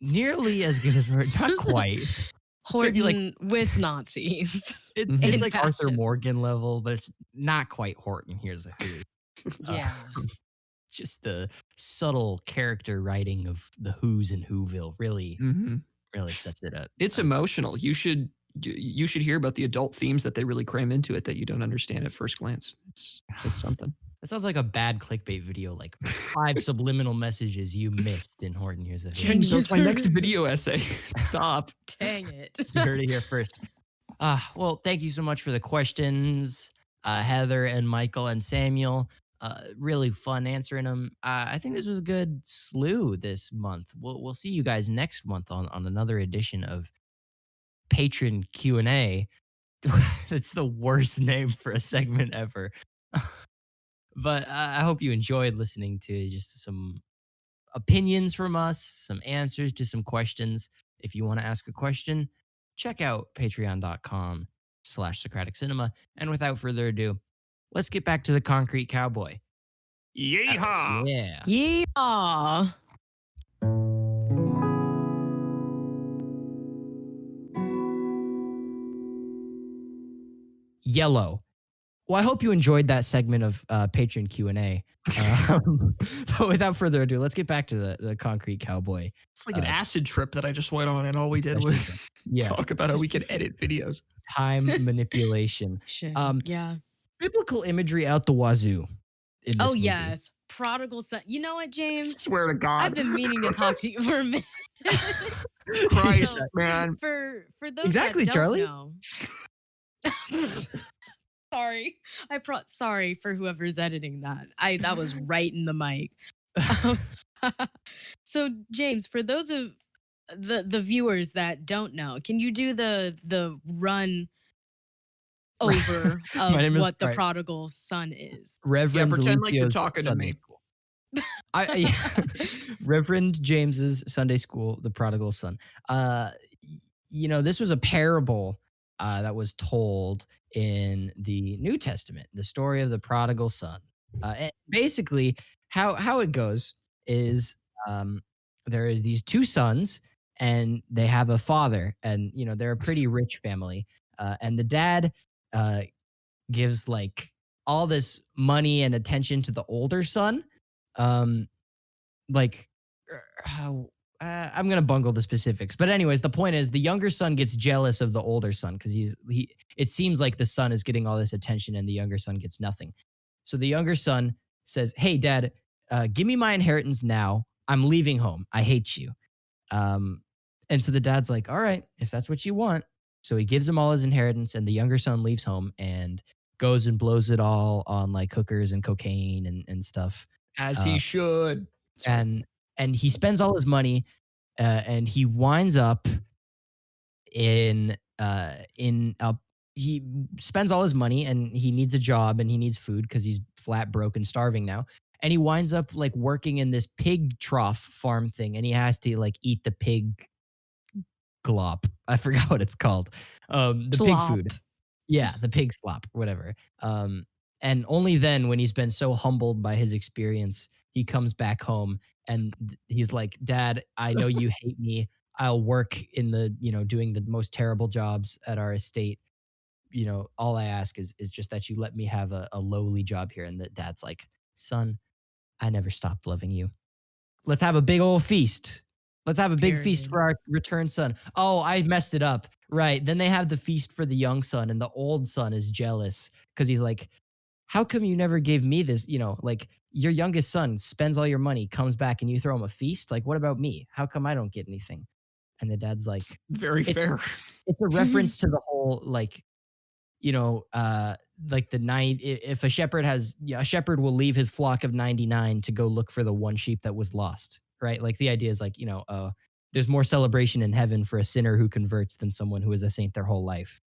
nearly as good as not quite. Horton maybe, with Nazis. It's Mhm. it's like Arthur Fascist. Morgan level, but it's not quite Horton. Here's a who. Yeah. Just the subtle character writing of the Who's in Whoville really Mhm. sets it up. It's emotional. You should hear about the adult themes that they really cram into it that you don't understand at first glance. It's something. That sounds like a bad clickbait video, like 5 subliminal messages you missed in Horton Hears a Who. James, that's my next video essay. Stop. Dang it. You heard it here first. Well, thank you so much for the questions, Heather and Michael and Samuel. Really fun answering them. I think this was a good slew this month. We'll see you guys next month on another edition of Patron Q&A. That's the worst name for a segment ever. But I hope you enjoyed listening to just some opinions from us, some answers to some questions. If you want to ask a question, check out patreon.com/Socratic Cinema. And without further ado, let's get back to the Concrete Cowboy. Yeehaw. Yeah. Yeehaw. Yellow. Well, I hope you enjoyed that segment of Patron Q&A. But without further ado, let's get back to the Concrete Cowboy. It's like an acid trip that I just went on, and all we did was Yeah. talk about how we can edit videos. Time manipulation. Shit. Yeah. Biblical imagery out the wazoo. In this Oh movie. yes. Prodigal son. You know what, James? Swear to God. I've been meaning to talk to you for a minute. Christ, So, man. For those Exactly, that don't Charlie. know. Sorry. Sorry for whoever's editing that. That was right in the mic. Um, so James, for those of the viewers that don't know, can you do the run over My name of is what the Brian. prodigal son is? Reverend pretend like you're Delisio's talking to Sunday me. School. Reverend James's Sunday School, the prodigal son. This was a parable that was told in the New Testament, the story of the prodigal son. And basically, how it goes is there is these 2 sons, and they have a father, and they're a pretty rich family. And the dad gives like all this money and attention to the older son. I'm gonna bungle the specifics, but anyways, the point is the younger son gets jealous of the older son because it seems like the son is getting all this attention and the younger son gets nothing. So the younger son says, "Hey, Dad, give me my inheritance now. I'm leaving home. I hate you." And so the dad's like, "All right, if that's what you want." So he gives him all his inheritance, and the younger son leaves home and goes and blows it all on like hookers and cocaine and stuff. As he should. And he spends all his money, and he winds up he spends all his money, and he needs a job, and he needs food because he's flat broke and starving now. And he winds up like working in this pig trough farm thing, and he has to like eat the pig glop. I forgot what it's called. The pig Plop. food. Yeah, the pig slop, whatever. And only then, when he's been so humbled by his experience, he comes back home and he's like, "Dad, I know you hate me. I'll work in the, doing the most terrible jobs at our estate. All I ask is just that you let me have a lowly job here." And the dad's like, "Son, I never stopped loving you. Let's have a big old feast. Let's have a big feast Period. for our returned son." Oh, I messed it up. Right. Then they have the feast for the young son, and the old son is jealous because he's like, "How come you never gave me this? Like your youngest son spends all your money, comes back, and you throw him a feast. Like, what about me? How come I don't get anything?" And the dad's like, Very it's fair. it's a reference to the whole like the nine. If a shepherd has, yeah, a shepherd will leave his flock of 99 to go look for the one sheep that was lost, right? Like the idea is like, there's more celebration in heaven for a sinner who converts than someone who is a saint their whole life.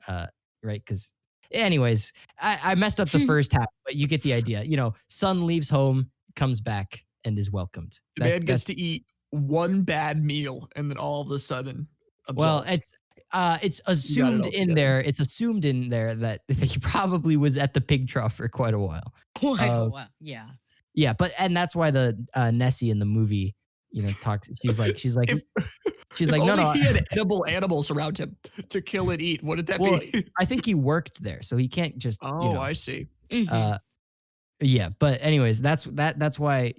Uh, right? Because, anyways, I messed up the first half, but you get the idea. Son leaves home, comes back, and is welcomed. The man gets to eat one bad meal and then all of a sudden Well, absolved. it's You got it assumed all in together. there. It's assumed in there that he probably was at the pig trough for quite a while. Quite a Uh, while. Yeah. yeah, and that's why the Nessie in the movie, talks. If She's if like, no, only no. he had edible animals around him to kill and eat, wouldn't that Well, be? I think he worked there, so he can't just, Oh, I see. Hmm. uh, yeah. But anyways, that's why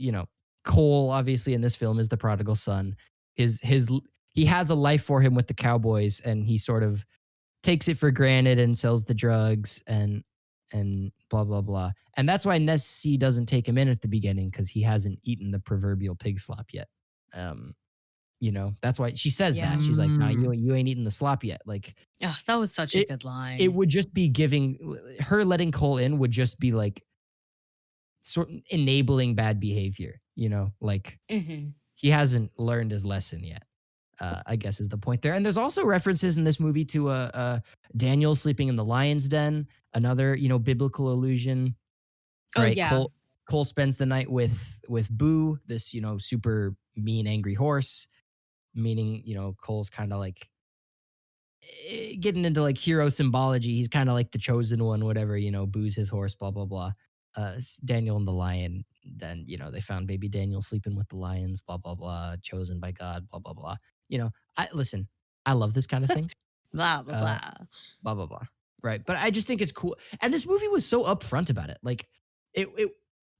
Cole obviously in this film is the prodigal son. He has a life for him with the cowboys, and he sort of takes it for granted and sells the drugs and blah blah blah. And that's why Nessie doesn't take him in at the beginning because he hasn't eaten the proverbial pig slop yet. Um, that's why she says Yeah. that. She's like, "Nah, Mm. you ain't eaten the slop yet." Like Oh, that was such a it good it line. would just be giving her letting Cole in would just be like sort of enabling bad behavior, like Hmm. he hasn't learned his lesson yet. I guess is the point there. And there's also references in this movie to Daniel sleeping in the lion's den, another biblical allusion, Oh right? yeah. Cole spends the night with Boo, this super mean angry horse, meaning Cole's kind of like getting into like hero symbology. He's kind of like the chosen one, whatever, Boo's his horse, blah blah blah. Daniel and the lion. Then they found baby Daniel sleeping with the lions, blah blah blah. Chosen by God, blah blah blah. I listen. I love this kind of thing. Blah blah Uh, blah. blah blah blah. Right, but I just think it's cool. And this movie was so upfront about it. Like it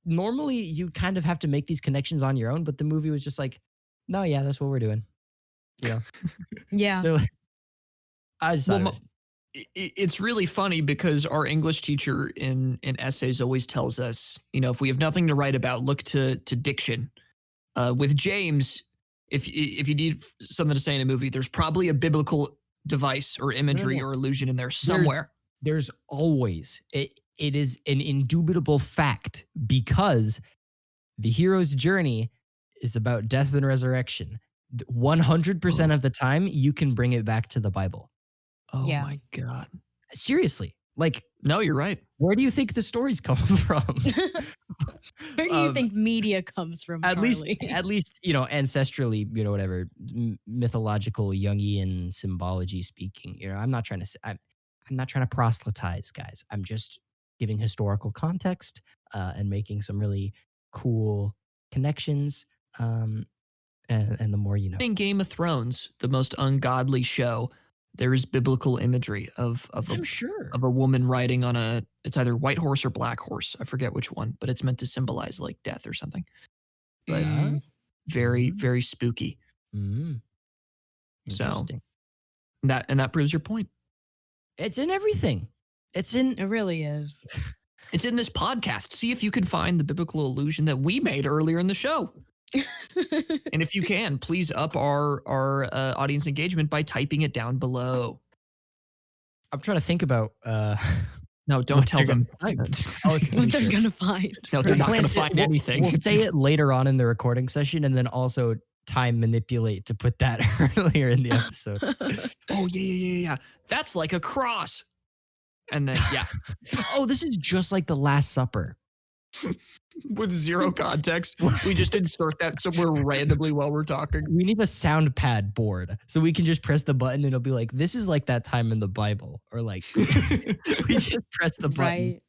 normally you kind of have to make these connections on your own, but the movie was just like, no, yeah, that's what we're doing. You know, Yeah. They're like, I just Well, thought it was it's really funny because our English teacher in essays always tells us, if we have nothing to write about, look to diction. With James, if you need something to say in a movie, there's probably a biblical device or no, no, imagery no. or illusion in there There's somewhere. there's always it is an indubitable fact because the hero's journey is about death and resurrection. 100% of the time you can bring it back to the Bible. Oh Yeah. my god. Seriously. Like No, you're right. where do you think the stories come from? Where do you um, think media comes from, at least Charlie? ancestrally, whatever, mythological Jungian symbology speaking. I'm not trying to say, I'm not trying to proselytize, guys. I'm just giving historical context and making some really cool connections. And the more you know. In Game of Thrones, the most ungodly show, there is biblical imagery of I'm sure. a woman riding on it's either white horse or black horse. I forget which one, but it's meant to symbolize like death or something. But Uh, Mm, very, mm, very spooky. mm, So interesting. that proves your point. It's in everything. It's in it really is. It's in this podcast. See if you can find the biblical illusion that we made earlier in the show. And if you can, please up our audience engagement by typing it down below. I'm trying to think about No, don't what tell they're them. gonna find. Oh, okay, What they're sure. gonna find. No, they're We'll not plan going to it- find we'll- anything. We'll say it later on in the recording session and then also time manipulate to put that earlier in the episode. Oh yeah. That's like a cross. And then yeah, Oh, this is just like the Last Supper. with zero context. We just insert that somewhere randomly while we're talking. We need a sound pad board so we can just press the button and it'll be like, this is like that time in the Bible, or like we just press the button. Right.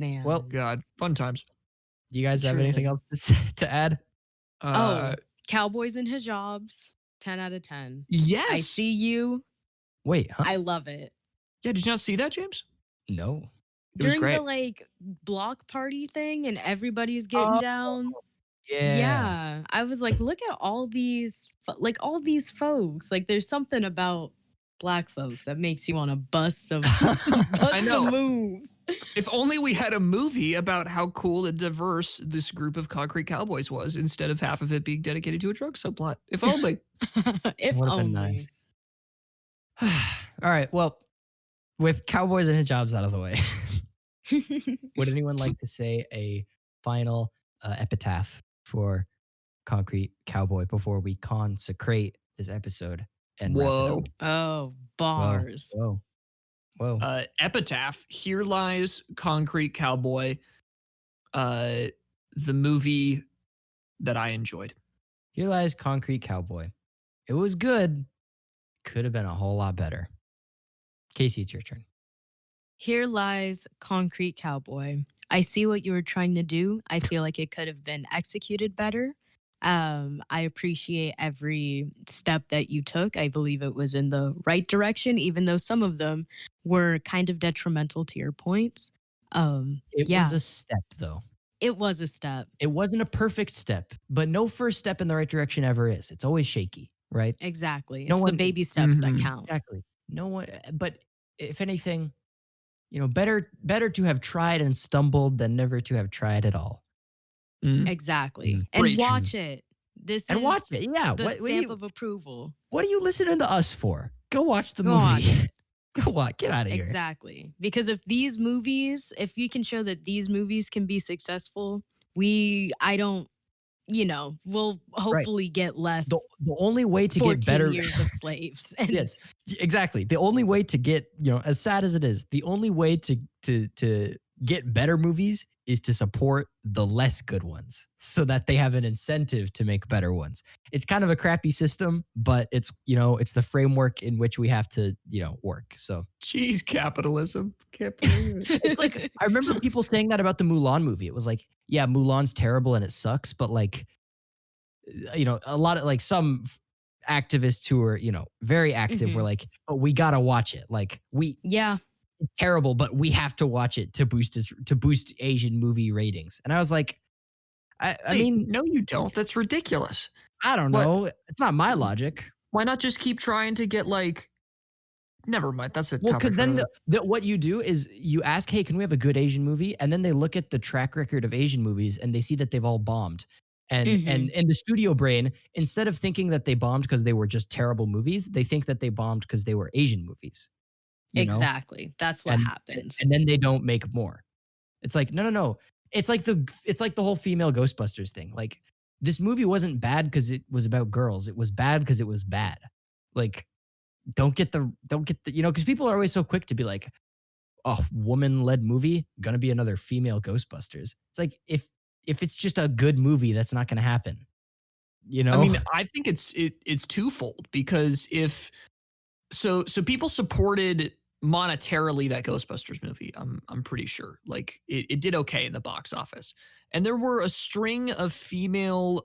Man. Well, God, fun times. do you guys have anything Truly. else to add? Cowboys and hijabs, 10 out of 10. Yes. I see you. Wait, huh? I love it. Yeah, did you not see that, James? No. It was During great. the like block party thing and everybody's getting down. Yeah. I was like, look at all these folks. Like there's something about black folks that makes you want to bust a move. If only we had a movie about how cool and diverse this group of concrete cowboys was, instead of half of it being dedicated to a drug subplot. If only. If Would've only. been nice. All right. Well, with cowboys and hijabs out of the way, would anyone like to say a final epitaph for Concrete Cowboy before we consecrate this episode and wrap it Whoa. up? Oh, bars. Whoa. Epitaph. Here lies Concrete Cowboy, the movie that I enjoyed. Here lies Concrete Cowboy. It was good. Could have been a whole lot better. Kasey, it's your turn. Here lies Concrete Cowboy. I see what you were trying to do. I feel like it could have been executed better. I appreciate every step that you took. I believe it was in the right direction, even though some of them were kind of detrimental to your points. It was a step, though. It was a step. It wasn't a perfect step, but no first step in the right direction ever is. It's always shaky, right? Exactly. No It's the one- baby steps that Mhm. count. Exactly. No one, but if anything, better to have tried and stumbled than never to have tried at all. Exactly. And Rachel. watch it. This And is watch it. Yeah. the What stamp of approval. are you listening to us for? Go watch the Go movie. watch it. Go watch. Get out of here. Exactly. Because if you can show that these movies can be successful, we'll hopefully get less The only way to 14 get better years of slaves. And Yes, exactly. The only way to get, as sad as it is, the only way to get better movies is to support the less good ones so that they have an incentive to make better ones. It's kind of a crappy system, but it's the framework in which we have to, work. So Jeez, capitalism. Can't believe it. it's like, I remember people saying that about the Mulan movie. It was like, yeah, Mulan's terrible and it sucks, but like, a lot of like some activists who are, very active were like, oh, we got to watch it. Like yeah. it's terrible, but we have to watch it to boost Asian movie ratings. And I was like, I Wait, mean, no, you don't. That's ridiculous. I don't What? know. It's not my logic. Why not just keep trying to get like? Never mind. That's a Well, topic because then for what you do is you ask, hey, can we have a good Asian movie? And then they look at the track record of Asian movies and they see that they've all bombed. And in the studio brain, instead of thinking that they bombed because they were just terrible movies, they think that they bombed because they were Asian movies. Exactly. That's what And- happens. And then they don't make more. It's like, no. It's like the whole female Ghostbusters thing. Like this movie wasn't bad because it was about girls. It was bad because it was bad. Like, don't get the because people are always so quick to be like, a woman-led movie gonna be another female Ghostbusters. It's like if it's just a good movie, that's not gonna happen. I mean, I think it's twofold, because if so people supported monetarily that Ghostbusters movie. I'm pretty sure. Like it did okay in the box office. And there were a string of female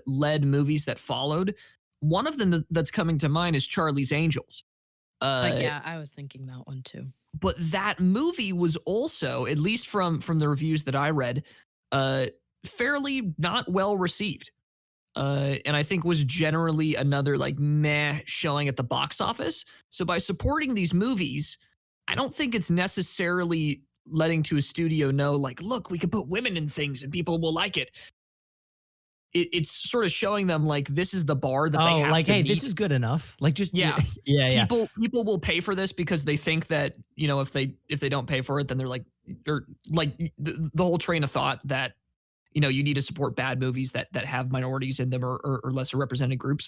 led movies that followed. One of them that's coming to mind is Charlie's Angels. yeah, I was thinking that one too. But that movie was also, at least from the reviews that I read, fairly not well received. And I think was generally another like meh showing at the box office. So by supporting these movies, I don't think it's necessarily letting to a studio know, like, look, we can put women in things and people will like it. It's sort of showing them like this is the bar that they have to hey, meet. this is good enough. Like just Yeah. yeah. People will pay for this because they think that, if they don't pay for it, then they're like, or like the whole train of thought that, you need to support bad movies that have minorities in them or lesser represented groups.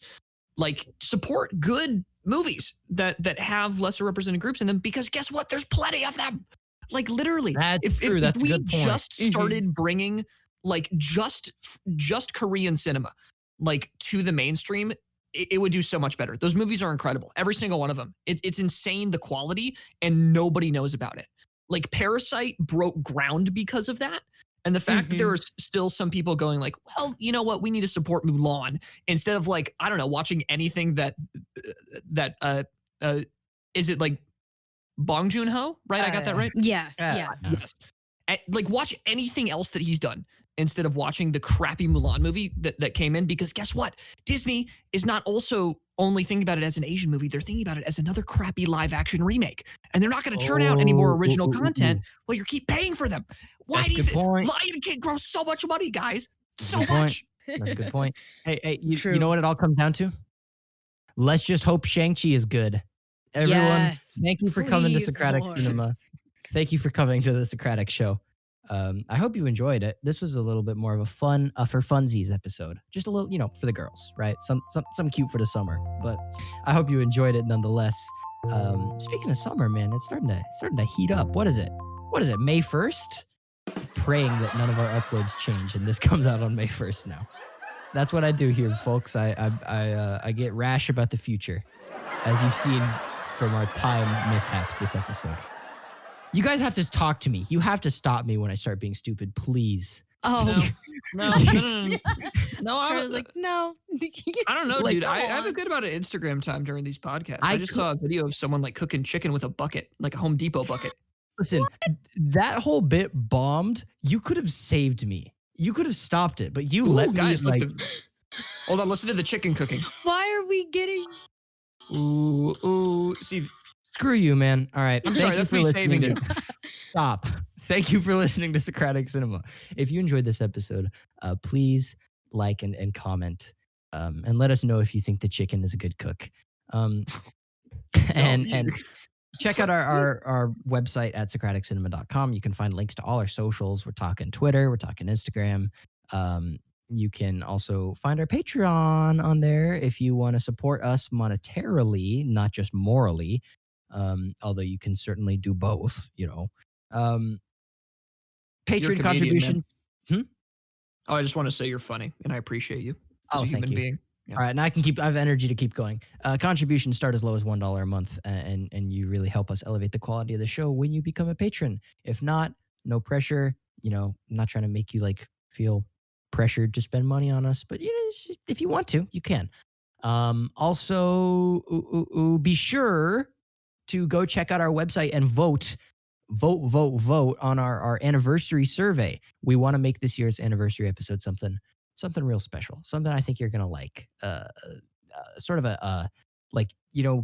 Like support good movies that have lesser represented groups in them, because guess what? There's plenty of them. Like literally, That's true. if That's a we good point. just started bringing like just Korean cinema like to the mainstream, it would do so much better. Those movies are incredible, every single one of them. It's insane the quality, and nobody knows about it. Like Parasite broke ground because of that. And the fact that there are still some people going like, well, you know what, we need to support Mulan instead of like, I don't know, watching anything that is it like Bong Joon-ho, right? I got that right? Yes. Yeah. Yes. Like watch anything else that he's done instead of watching the crappy Mulan movie that came in, because guess what? Disney is not also only thinking about it as an Asian movie. They're thinking about it as another crappy live action remake. And they're not going to churn out any more original content while you keep paying for them. Why do you think Lion King grows so much money, guys? So much. That's a good point. Hey, you know what it all comes down to? Let's just hope Shang-Chi is good. Everyone, thank you for coming to Socratic Cinema. Thank you for coming to the Socratic Show. I hope you enjoyed it. This was a little bit more of a fun, for funsies episode. Just a little, for the girls, right? Some cute for the summer. But I hope you enjoyed it nonetheless. Speaking of summer, man, it's starting to heat up. What is it? May 1st? Praying that none of our uploads change and this comes out on May 1st now. That's what I do here, folks. I get rash about the future, as you've seen from our time mishaps this episode. You guys have to talk to me. You have to stop me when I start being stupid, please. Oh. No. I was like, no. I don't know, Like, dude. I have a good amount of Instagram time during these podcasts. I just saw a video of someone like cooking chicken with a bucket, like a Home Depot bucket. Listen, that whole bit bombed. You could have saved me. You could have stopped it, but you let me like... Hold on, listen to the chicken cooking. Why are we getting... See... Screw you, man. All right. I'm sorry, that's me saving it. Stop. Thank you for listening to Socratic Cinema. If you enjoyed this episode, please like and comment, and let us know if you think the chicken is a good cook. And check out our website at socraticcinema.com. You can find links to all our socials. We're talking Twitter. We're talking Instagram. You can also find our Patreon on there if you want to support us monetarily, not just morally. Although you can certainly do both, Patreon contribution. Oh, I just want to say you're funny, and I appreciate you as a human being. Yeah. All right, now I have energy to keep going. Contributions start as low as $1 a month, and you really help us elevate the quality of the show when you become a patron. If not, no pressure. I'm not trying to make you like feel pressured to spend money on us, but if you want to, you can. Also, be sure to go check out our website and vote on our anniversary survey. We want to make this year's anniversary episode something real special, something I think you're gonna like. Sort of a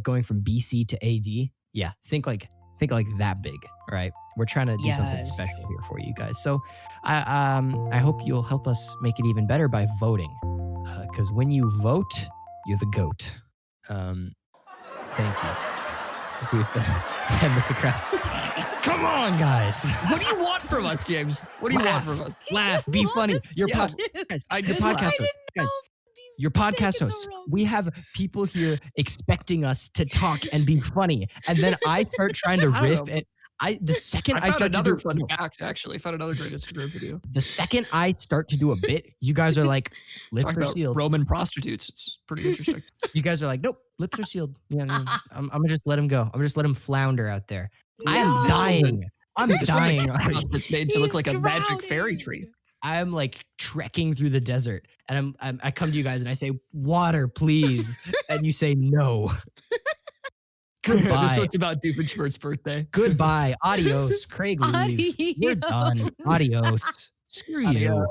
going from BC to AD. Yeah, think like that big. Right? We're trying to do something special here for you guys. So I hope you'll help us make it even better by voting, because when you vote, you're the GOAT. Thank you. We've been the Socratic. Come on, guys. What do you want from us, James? What do you want from us? Laugh, be funny. Your podcast host. Your podcast hosts. We have people here expecting us to talk and be funny, and then I start trying to riff. And the second I start to do fun fact, actually, I found another great Instagram video. The second I start to do a bit, you guys are like, lips are sealed. Roman prostitutes. It's pretty interesting. You guys are like, nope, lips are sealed. Yeah, I'm gonna just let him go. I'm gonna just let him flounder out there. I am dying. I'm dying. It's made to look like a magic fairy tree. I'm like trekking through the desert, and I come to you guys and I say, water, please, and you say no. Goodbye. This one's about Doofenshmirtz's birthday. Goodbye. Adios. Craig leaves. We're done. Adios. Screw you.